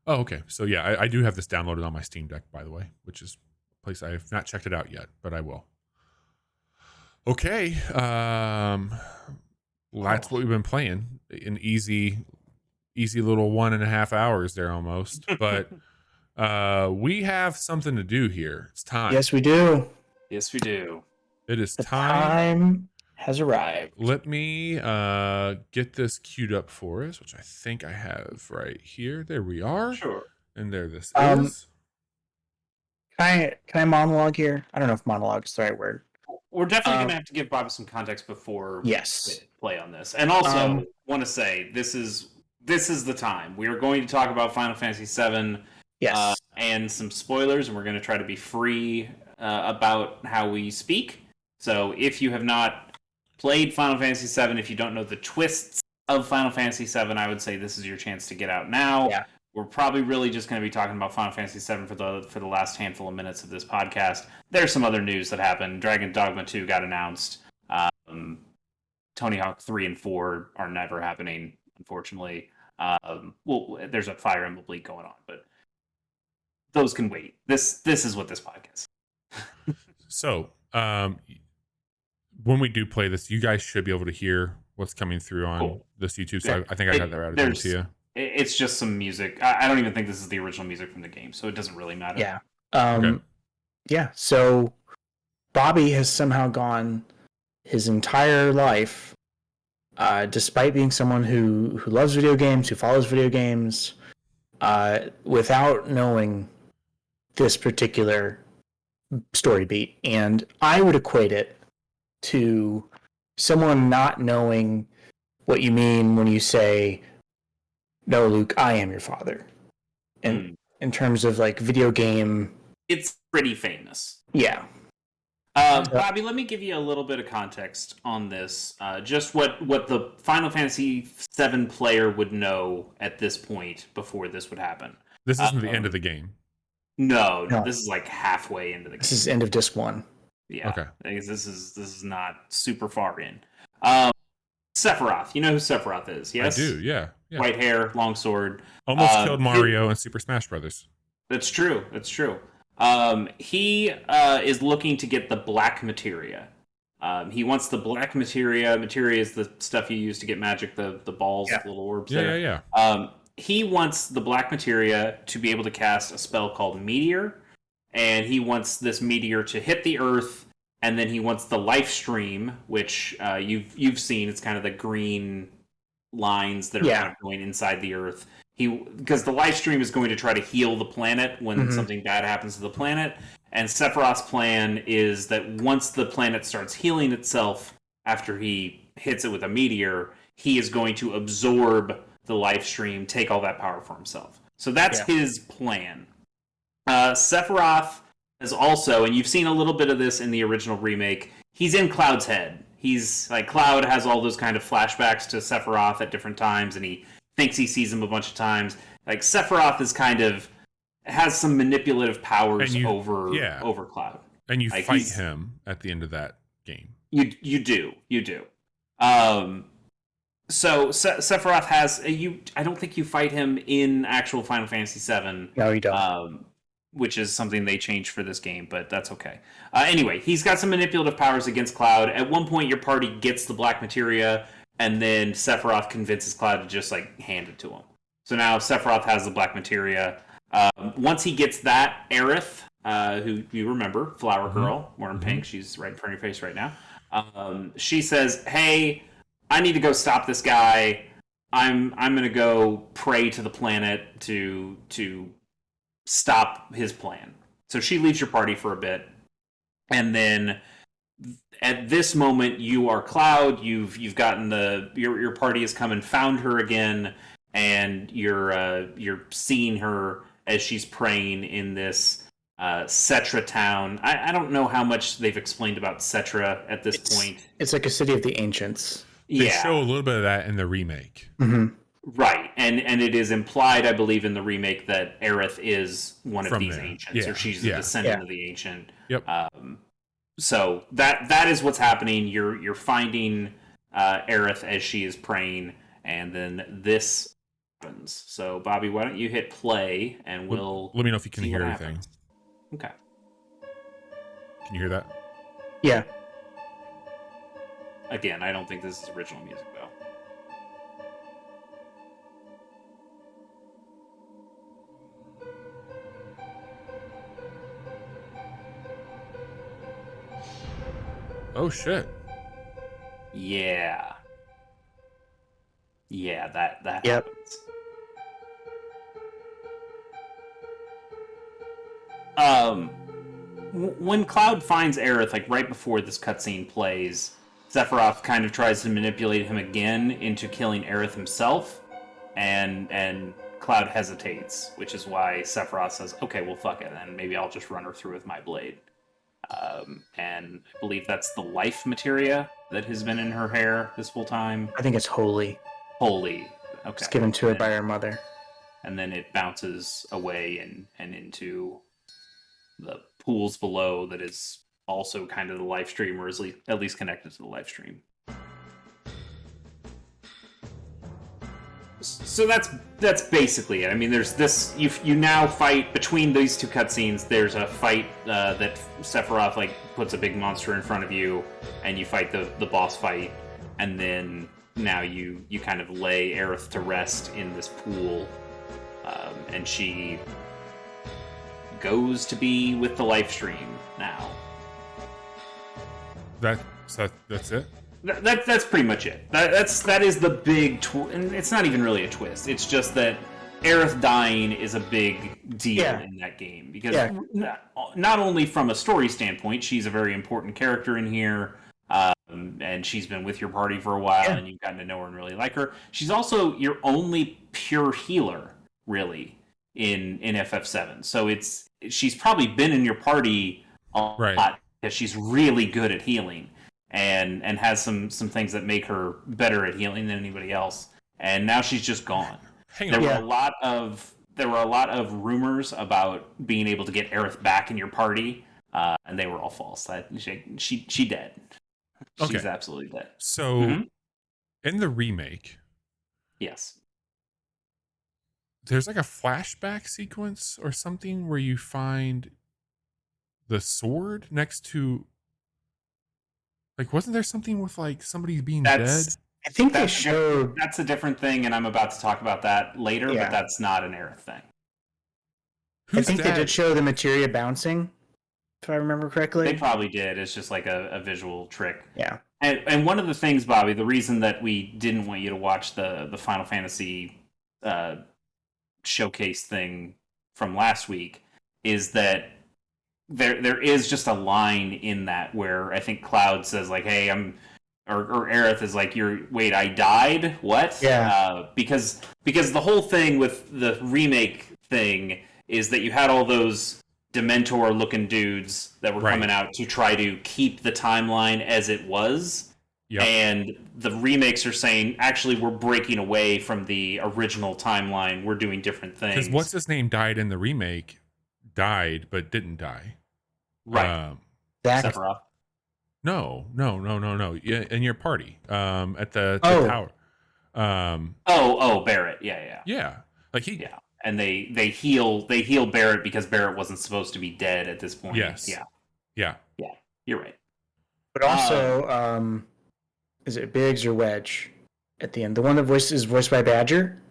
Oh, okay. So yeah, I do have this downloaded on my Steam Deck, by the way, which is a place I have not checked it out yet, but I will. Okay. That's what we've been playing. An easy little 1.5 hours there almost. But we have something to do here. It's time. Yes, we do. Yes, we do. It is The time. time has arrived. Let me get this queued up for us, which I think I have right here. There we are. Sure. And there this is. Can I monologue here? I don't know if monologue is the right word. We're definitely going to have to give Bobby some context before we play on this. And also, want to say, this is the time. We are going to talk about Final Fantasy VII and some spoilers, and we're going to try to be free about how we speak. So if you have not played Final Fantasy VII, if you don't know the twists of Final Fantasy VII, I would say this is your chance to get out now. Yeah. We're probably really just going to be talking about Final Fantasy VII for the last handful of minutes of this podcast. There's some other news that happened. Dragon Dogma 2 got announced. Tony Hawk 3 and 4 are never happening, unfortunately. Well, there's a Fire Emblem leak going on, but those can wait. This is what this podcast is. So, when we do play this, you guys should be able to hear what's coming through on this YouTube. So I think I got that routed to you. It's just some music. I don't even think this is the original music from the game, so it doesn't really matter. Yeah. Okay. Yeah. So Bobby has somehow gone his entire life, despite being someone who loves video games, who follows video games, without knowing this particular story beat. And I would equate it to someone not knowing what you mean when you say, "No, Luke, I am your father." And in terms of like video game, it's pretty famous. Yeah. Bobby, let me give you a little bit of context on this. Just what the Final Fantasy VII player would know at this point before this would happen. This isn't the end of the game. No, this is like halfway into the game. This is end of disc 1. Yeah. Okay. This is not super far in. Sephiroth. You know who Sephiroth is? Yes, I do. Yeah. White hair, long sword. Almost killed Mario in Super Smash Brothers. That's true. He is looking to get the black materia. He wants the black materia. Materia is the stuff you use to get magic, the balls, the little orbs there. Yeah. He wants the black materia to be able to cast a spell called Meteor, and he wants this meteor to hit the Earth, and then he wants the life stream, which you've seen. It's kind of the green lines that are kind of going inside the Earth. Because the life stream is going to try to heal the planet when something bad happens to the planet, and Sephiroth's plan is that once the planet starts healing itself after he hits it with a meteor, he is going to absorb the life stream, take all that power for himself. So that's his plan. Sephiroth is also, and you've seen a little bit of this in the original remake, he's in Cloud's head. He's like, Cloud has all those kind of flashbacks to Sephiroth at different times, and he thinks he sees him a bunch of times. Like, Sephiroth is kind of has some manipulative powers over Cloud. And you fight him at the end of that game. You do. So Sephiroth has I don't think you fight him in actual Final Fantasy VII. No, you don't. Which is something they changed for this game, but that's okay. Anyway, he's got some manipulative powers against Cloud. At one point, your party gets the black materia, and then Sephiroth convinces Cloud to just like hand it to him. So now Sephiroth has the black materia. Once he gets that, Aerith, who you remember, Flower Girl, wearing pink, she's right in front of your face right now. She says, "Hey, I need to go stop this guy. I'm gonna go pray to the planet to stop his plan." So she leaves your party for a bit, and then at this moment you are Cloud. You've gotten your party has come and found her again, and you're seeing her as she's praying in this Cetra town. I don't know how much they've explained about Cetra at this point. It's like a city of the ancients. They show a little bit of that in the remake. Mm-hmm. Right, and it is implied, I believe, in the remake that Aerith is one of these ancients, or she's a descendant of the ancient. Yep. So that is what's happening. You're finding Aerith as she is praying, and then this happens. So, Bobby, why don't you hit play, and we'll let me know if you can hear anything. Happens. Okay. Can you hear that? Yeah. Again, I don't think this is original music, though. Oh shit! Yeah, that Yep. happens. When Cloud finds Aerith, like right before this cutscene plays, Sephiroth kind of tries to manipulate him again into killing Aerith himself, and Cloud hesitates, which is why Sephiroth says, "Okay, well, fuck it, then maybe I'll just run her through with my blade." And I believe that's the life materia that has been in her hair this whole time. I think it's holy. Holy. Okay. It's given to her by her mother. And then it bounces away and into the pools below that is also kind of the live stream, or is at least connected to the live stream. So that's basically it. I mean, there's this. You now fight between these two cutscenes. There's a fight that Sephiroth like puts a big monster in front of you, and you fight the boss fight, and then now you kind of lay Aerith to rest in this pool, and she goes to be with the live stream now. That's it. That's pretty much it. That is the big and it's not even really a twist. It's just that Aerith dying is a big deal in that game because not only from a story standpoint, she's a very important character in here, and she's been with your party for a while, and you've gotten to know her and really like her. She's also your only pure healer, really, in FF7. So she's probably been in your party a lot because she's really good at healing and has some things that make her better at healing than anybody else. And now she's just gone. There were a lot of rumors about being able to get Aerith back in your party, and they were all false. She dead. She's absolutely dead. So in the remake, yes, there's like a flashback sequence or something where you find the sword next to, like, wasn't there something with like somebody being dead? I think they showed... That's a different thing, and I'm about to talk about that later, but that's not an Aerith thing. I think they did show the materia bouncing, if I remember correctly. They probably did. It's just like a visual trick. Yeah. And one of the things, Bobby, the reason that we didn't want you to watch the Final Fantasy showcase thing from last week is that there is just a line in that where I think Cloud says like, "Hey, or Aerith is like, wait, I died? What?" Yeah. Because the whole thing with the remake thing is that you had all those Dementor-looking dudes that were coming out to try to keep the timeline as it was. Yep. And the remakes are saying, actually, we're breaking away from the original timeline. We're doing different things. Because what's his name died in the remake, died but didn't die. Right. Sephiroth. No. Yeah, in your party. At the tower. Barrett. Yeah. Yeah. Like he. Yeah. And they heal Barrett because Barrett wasn't supposed to be dead at this point. Yes. Yeah. You're right. But also, is it Biggs or Wedge at the end? The one that is voiced by Badger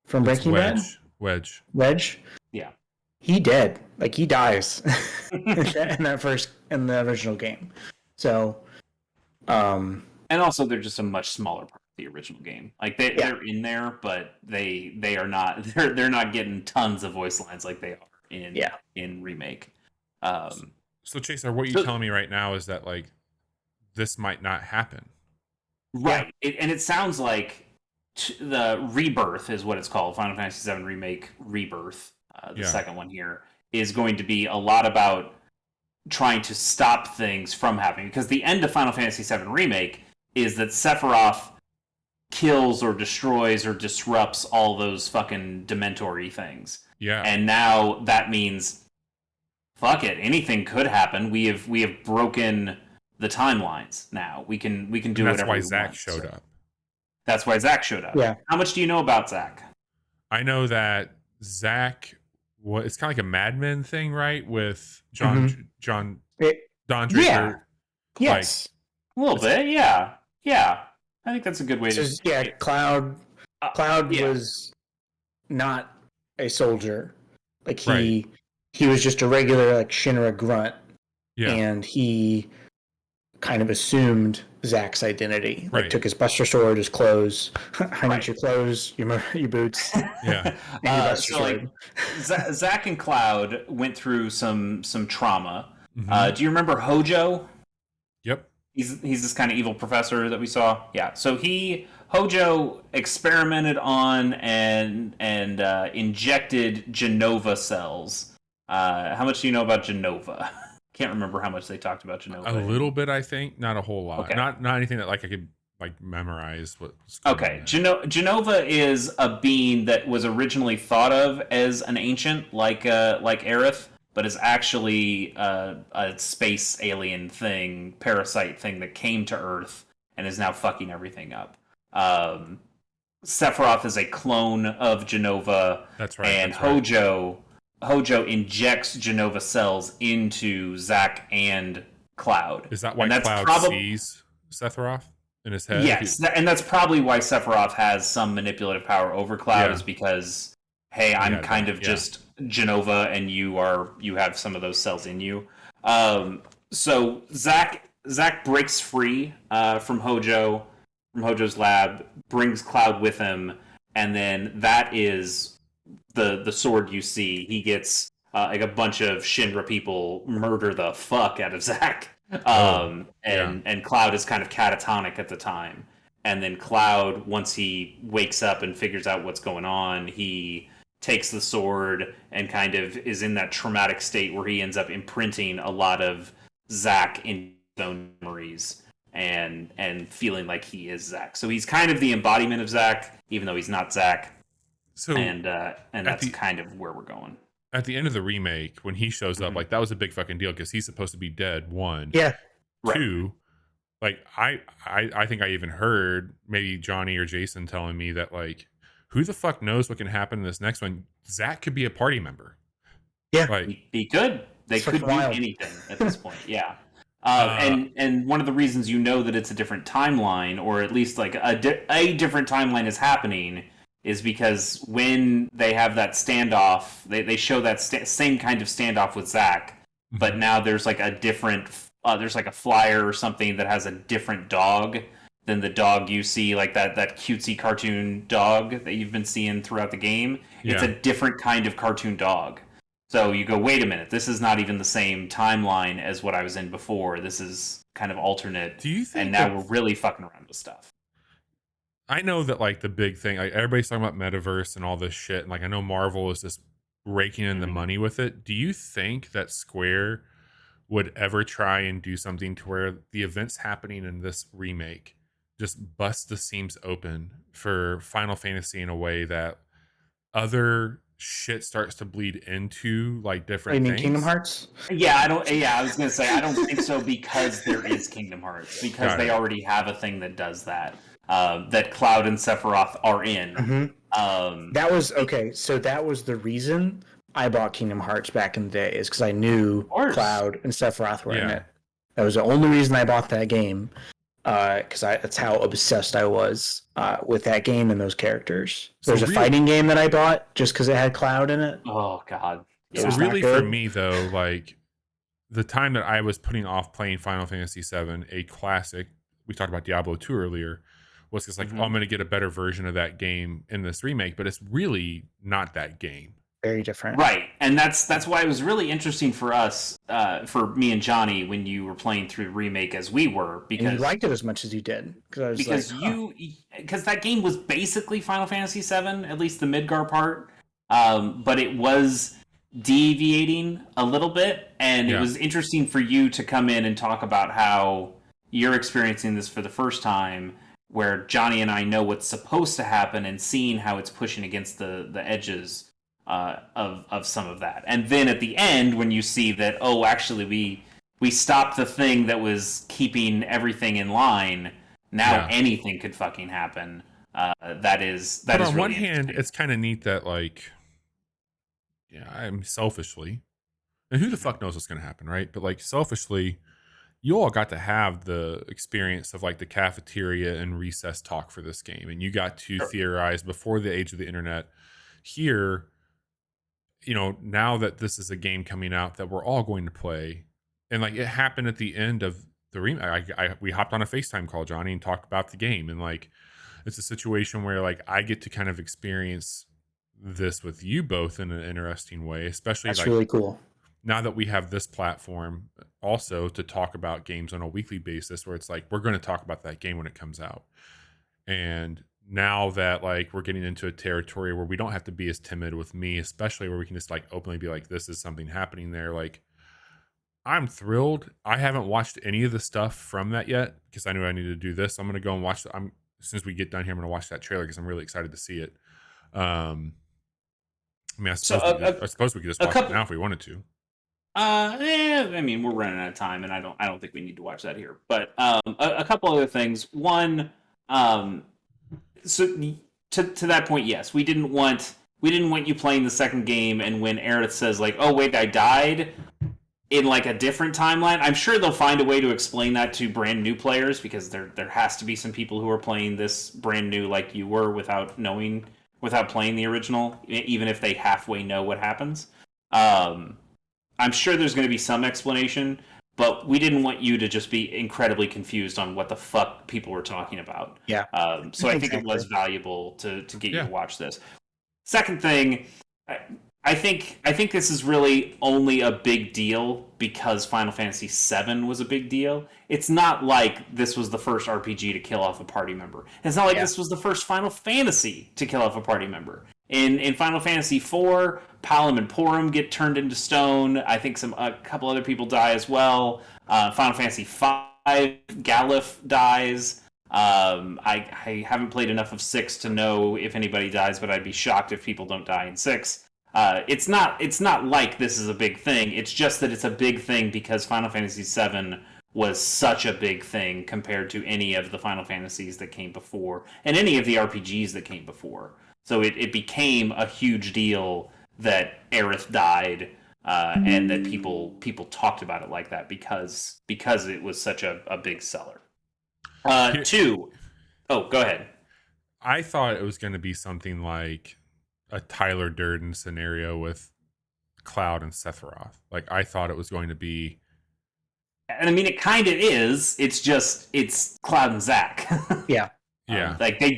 from Breaking Bad? Wedge. Yeah. He dead. Like, he dies in the original game. So, and also they're just a much smaller part of the original game. Like they're in there, but they are not. They're not getting tons of voice lines like they are in remake. So Chaser, what you're telling me right now is that like this might not happen. Right. And it sounds like the Rebirth is what it's called. Final Fantasy VII Remake Rebirth, the second one here, is going to be a lot about trying to stop things from happening. Because the end of Final Fantasy VII Remake is that Sephiroth kills or destroys or disrupts all those fucking Dementor-y things. Yeah. And now that means, fuck it, anything could happen. We have broken the timelines now. We can do whatever we want. That's why Zack showed up. That's why Zack showed up. Yeah. How much do you know about Zack? I know that Zack, it's kind of like a Mad Men thing, right? With Don Draper. Yeah. Yes. A little bit, yeah. Yeah. I think that's a good way to... Yeah, Cloud was not a soldier. Like, he was just a regular, like, Shinra grunt. Yeah. And he kind of assumed Zack's identity. Like, Right. took his Buster Sword, his clothes. I need your clothes, your boots. Yeah. And your Buster so, Sword. like, Zack and Cloud went through some trauma. Mm-hmm. Do you remember Hojo? Yep. He's this kind of evil professor that we saw. Yeah. So Hojo experimented on and injected Genova cells. How much do you know about Genova? Can't remember how much they talked about Genova. A little bit, I think. Not a whole lot. Okay. Not anything that like I could like memorize. Okay. Genova is a being that was originally thought of as an ancient, like Aerith, but is actually a space alien thing, parasite thing that came to Earth and is now fucking everything up. Sephiroth is a clone of Genova. That's right. And Hojo injects Genova cells into Zack and Cloud. Is that why Cloud sees Sephiroth in his head? Yes, and that's probably why Sephiroth has some manipulative power over Cloud, is because, hey, I'm kind of just Genova, and you have some of those cells in you. So Zack breaks free from Hojo's lab, brings Cloud with him, and then that is the sword you see. He gets like a bunch of Shinra people murder the fuck out of Zack. And Cloud is kind of catatonic at the time. And then Cloud, once he wakes up and figures out what's going on, he takes the sword and kind of is in that traumatic state where he ends up imprinting a lot of Zack in his own memories and feeling like he is Zack. So he's kind of the embodiment of Zack, even though he's not Zack. So and that's kind of where we're going. At the end of the remake, when he shows up, Mm-hmm. like that was a big fucking deal because he's supposed to be dead. One, Yeah. two, like I think I even heard maybe Johnny or Jason telling me that like, who the fuck knows what can happen in this next one? Zack could be a party member. Yeah, like he could. They It's could do wild. anything at this point. Yeah. And one of the reasons you know that it's a different timeline, or at least like a different timeline is happening, is because when they have that standoff, they show that same kind of standoff with Zack, but now there's like a different, there's like a flyer or something that has a different dog than the dog you see, like that cutesy cartoon dog that you've been seeing throughout the game. Yeah. It's a different kind of cartoon dog. So you go, wait a minute, this is not even the same timeline as what I was in before. This is kind of alternate. Do you think and now we're really fucking around with stuff. I know that like the big thing, like everybody's talking about metaverse and all this shit, and like I know Marvel is just raking in the money with it. Do you think that Square would ever try and do something to where the events happening in this remake just bust the seams open for Final Fantasy in a way that other shit starts to bleed into like different you mean things? Kingdom Hearts? Yeah, I was gonna say I don't think so, because there is Kingdom Hearts, because they already have a thing that does that. That Cloud and Sephiroth are in. Mm-hmm. That was okay. So that was the reason I bought Kingdom Hearts back in the day, is because I knew Cloud and Sephiroth were in it. That was the only reason I bought that game, because that's how obsessed I was with that game and those characters. So there's a fighting game that I bought just because it had Cloud in it. Oh God! Yeah. So really, for me though, like the time that I was putting off playing Final Fantasy VII, a classic, we talked about Diablo 2 earlier, was just like, oh, I'm going to get a better version of that game in this remake, but it's really not that game. Very different, right? And that's why it was really interesting for us, for me and Johnny, when you were playing through the remake as we were, because and you liked it as much as you did, because that game was basically Final Fantasy VII, at least the Midgar part, but it was deviating a little bit, and it was interesting for you to come in and talk about how you're experiencing this for the first time, where Johnny and I know what's supposed to happen and seeing how it's pushing against the edges of some of that. And then at the end, when you see that, oh, actually we stopped the thing that was keeping everything in line, now anything could fucking happen. That is but on really one hand, it's kind of neat that like, I'm selfishly, and who the fuck knows what's going to happen, right? But like selfishly, you all got to have the experience of like the cafeteria and recess talk for this game, and you got to theorize before the age of the internet. Here, now that this is a game coming out that we're all going to play, and like it happened at the end of the remake, we hopped on a FaceTime call, Johnny, and talked about the game, and like it's a situation where like I get to kind of experience this with you both in an interesting way, especially that's like really cool. Now that we have this platform also to talk about games on a weekly basis, where it's like we're going to talk about that game when it comes out. And now that like we're getting into a territory where we don't have to be as timid with me, especially where we can just like openly be like, this is something happening there. Like, I'm thrilled. I haven't watched any of the stuff from that yet because I knew I needed to do this. I'm going to go and watch. As soon as we get done here, I'm going to watch that trailer because I'm really excited to see it. I suppose we could just watch it now if we wanted to. I mean, we're running out of time, and I don't think we need to watch that here. But a couple other things. One, so to that point, yes, we didn't want you playing the second game, and when Aerith says like, "Oh wait, I died," in like a different timeline. I'm sure they'll find a way to explain that to brand new players, because there has to be some people who are playing this brand new like you were without playing the original, even if they halfway know what happens. I'm sure there's going to be some explanation, but we didn't want you to just be incredibly confused on what the fuck people were talking about. Yeah. So I think it was valuable to get you to watch this. Second thing, I think this is really only a big deal because Final Fantasy VII was a big deal. It's not like this was the first RPG to kill off a party member. It's not like this was the first Final Fantasy to kill off a party member. In Final Fantasy IV, Palom and Porom get turned into stone. I think a couple other people die as well. Final Fantasy V, Galuf dies. I haven't played enough of 6 to know if anybody dies, but I'd be shocked if people don't die in 6. It's not like this is a big thing. It's just that it's a big thing because Final Fantasy VII was such a big thing compared to any of the Final Fantasies that came before and any of the RPGs that came before. So it became a huge deal that Aerith died, and that people talked about it like that because it was such a big seller. 2. Oh, go ahead. I thought it was going to be something like a Tyler Durden scenario with Cloud and Sephiroth. Like, I thought it was going to be. And I mean, it kind of is. It's Cloud and Zack. Yeah. Yeah. Like they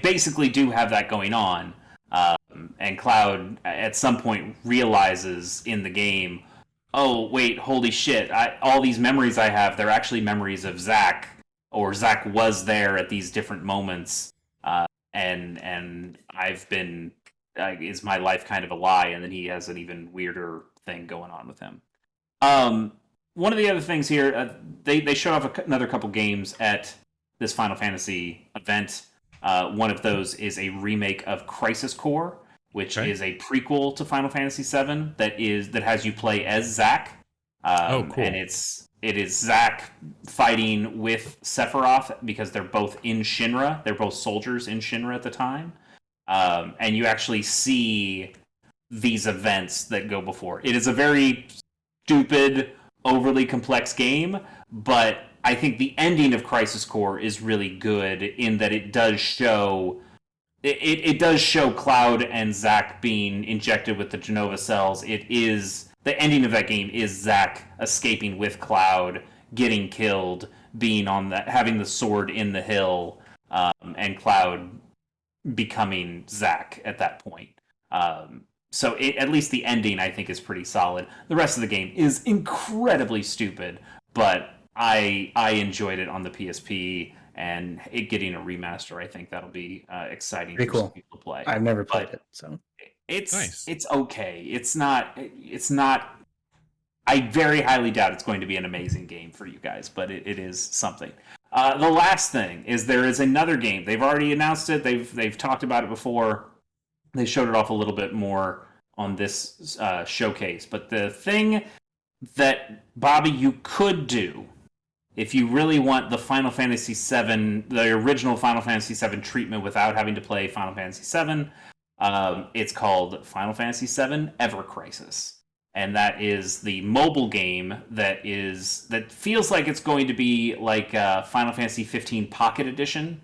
basically do have that going on. And Cloud at some point realizes in the game, oh wait, holy shit! All these memories I have, they're actually memories of Zack, or Zack was there at these different moments, and I've been. Is my life kind of a lie? And then he has an even weirder thing going on with him. One of the other things here, they showed off another couple games at this Final Fantasy event. One of those is a remake of Crisis Core, which is a prequel to Final Fantasy VII that has you play as Zack. Oh, cool! And it is Zack fighting with Sephiroth because they're both in Shinra. They're both soldiers in Shinra at the time. And you actually see these events that go before. It is a very stupid, overly complex game, but I think the ending of Crisis Core is really good in that it does show Cloud and Zack being injected with the Genova cells. The ending of that game is Zack escaping with Cloud, getting killed, being having the sword in the hill, and Cloud becoming Zack at that point. So at least the ending, I think, is pretty solid. The rest of the game is incredibly stupid, but I enjoyed it on the PSP, and it getting a remaster, I think that'll be exciting Pretty for cool. some people to play. I've never played it, so It's Nice. It's okay. It's not. I very highly doubt it's going to be an amazing game for you guys, but it is something. The last thing is there is another game. They've already announced it. They've talked about it before. They showed it off a little bit more on this showcase. But the thing that, Bobby, you could do if you really want the Final Fantasy VII, the original Final Fantasy VII treatment without having to play Final Fantasy VII, it's called Final Fantasy VII Ever Crisis. And that is the mobile game that feels like it's going to be like Final Fantasy 15 Pocket Edition.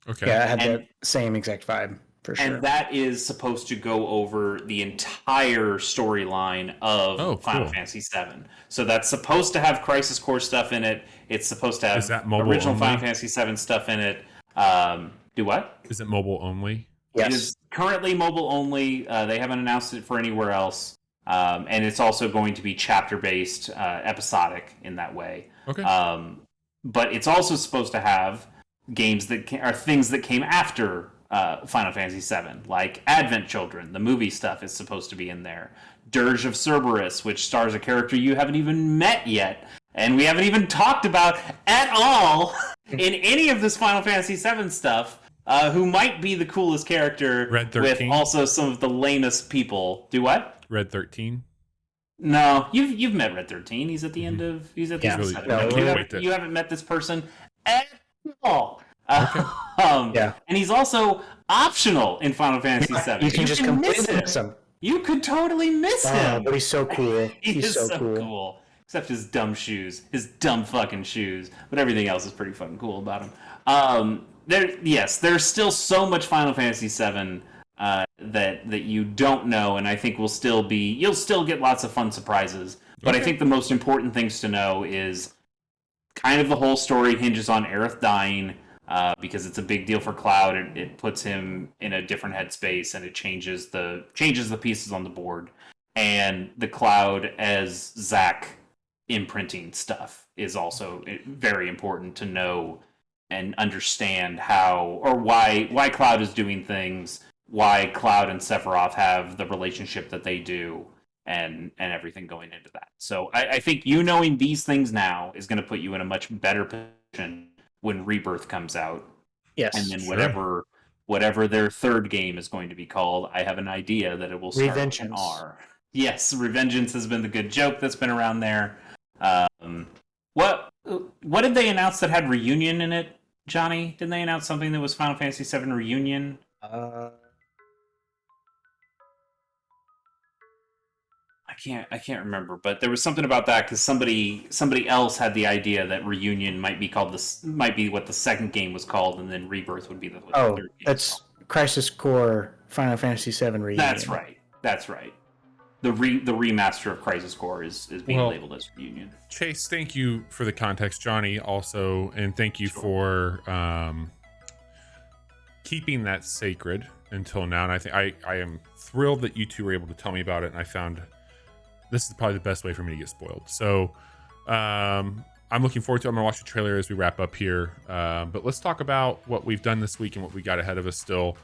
Okay. yeah, I had that same exact vibe for sure. And that is supposed to go over the entire storyline of Final Fantasy VII. So that's supposed to have Crisis Core stuff in it. It's supposed to have original only? Final Fantasy VII stuff in it. Do what? Is it mobile only? Yes. It is currently mobile only. They haven't announced it for anywhere else. And it's also going to be chapter-based, episodic in that way. Okay. But it's also supposed to have games that are things that came after Final Fantasy VII, like Advent Children. The movie stuff is supposed to be in there. Dirge of Cerberus, which stars a character you haven't even met yet, and we haven't even talked about at all in any of this Final Fantasy VII stuff. Who might be the coolest character Red 13? with also some of the lamest people. Do what? Red 13? No, you've met Red 13. He's at the end of Really, you haven't met this person at all. Okay. Yeah. And he's also optional in Final Fantasy VII. You can just completely miss him. You could totally miss him. But he's so cool. He's so cool. Except his dumb shoes. His dumb fucking shoes. But everything else is pretty fucking cool about him. There's still so much Final Fantasy VII that you don't know, and I think you'll still get lots of fun surprises. But I think the most important things to know is kind of the whole story hinges on Aerith dying. because it's a big deal for Cloud. It puts him in a different headspace, and it changes the pieces on the board. And the Cloud as Zach imprinting stuff is also very important to know and understand how or why Cloud is doing things, why Cloud and Sephiroth have the relationship that they do, and everything going into that. So I think you knowing these things now is going to put you in a much better position when Rebirth comes out. Yes. And then whatever their third game is going to be called, I have an idea that it will start with an R. Yes, Revengeance has been the good joke that's been around there. What did they announce that had Reunion in it, Johnny? Didn't they announce something that was Final Fantasy VII Reunion? I can't remember, but there was something about that because somebody else had the idea that Reunion might be what the second game was called, and then Rebirth would be the third game. That's Crisis Core Final Fantasy VII Reunion. That's right. The remaster of Crisis Core is being labeled as Reunion. Chase, thank you for the context, Johnny, also, and thank you for keeping that sacred until now. And I think I am thrilled that you two were able to tell me about it, and I found this is probably the best way for me to get spoiled. So I'm looking forward to it. I'm going to watch the trailer as we wrap up here. But let's talk about what we've done this week and what we got ahead of us still.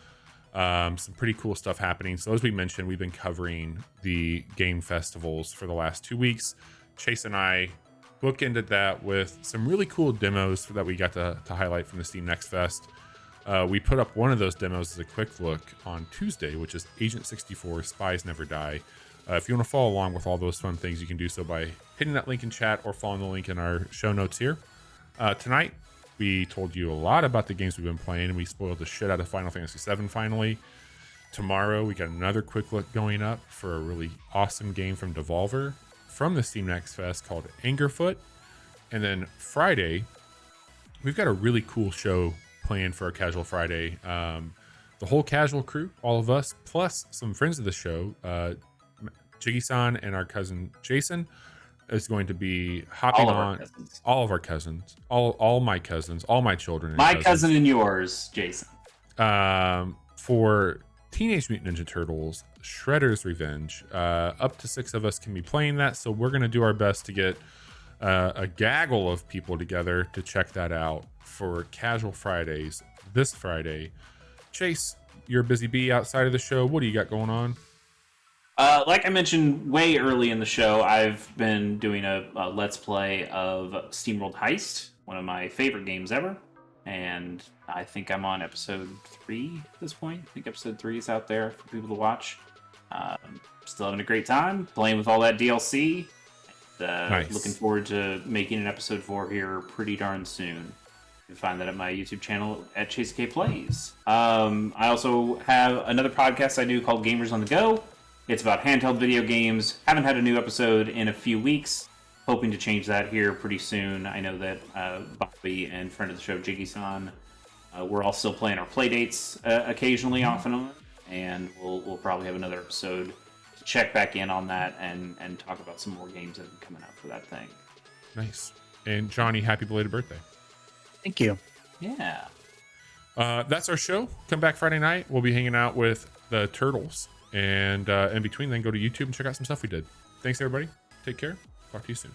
Some pretty cool stuff happening. So as we mentioned, we've been covering the game festivals for the last 2 weeks. Chase and I bookended that with some really cool demos that we got to highlight from the Steam Next Fest. We put up one of those demos as a quick look on Tuesday, which is Agent 64 Spies Never Die. If you want to follow along with all those fun things, you can do so by hitting that link in chat or following the link in our show notes here. Tonight, we told you a lot about the games we've been playing, and we spoiled the shit out of Final Fantasy VII finally. Tomorrow, we got another quick look going up for a really awesome game from Devolver from the Steam Next Fest called Angerfoot. And then Friday, we've got a really cool show planned for our Casual Friday. The whole Casual crew, all of us, plus some friends of the show, Jiggy-san and our cousin Jason is going to be hopping on. All of our cousins, all my cousins, all my children. My cousin and yours, Jason. For Teenage Mutant Ninja Turtles, Shredder's Revenge. Up to 6 of us can be playing that, so we're going to do our best to get a gaggle of people together to check that out for Casual Fridays this Friday. Chase, you're a busy bee outside of the show. What do you got going on? Like I mentioned way early in the show, I've been doing a Let's Play of SteamWorld Heist, one of my favorite games ever. And I think I'm on episode 3 at this point. I think episode 3 is out there for people to watch. Still having a great time playing with all that DLC. Nice. Looking forward to making an episode 4 here pretty darn soon. You can find that at my YouTube channel at Chase K Plays. I also have another podcast I do called Gamers on the Go. It's about handheld video games. Haven't had a new episode in a few weeks. Hoping to change that here pretty soon. I know that Bobby and friend of the show, Jiggy-san, we're all still playing our playdates occasionally off and on. And we'll probably have another episode to check back in on that and talk about some more games that have been coming out for that thing. Nice. And Johnny, happy belated birthday. Thank you. Yeah. That's our show. Come back Friday night. We'll be hanging out with the Turtles. And in between, then go to YouTube and check out some stuff we did. Thanks, everybody. Take care. Talk to you soon.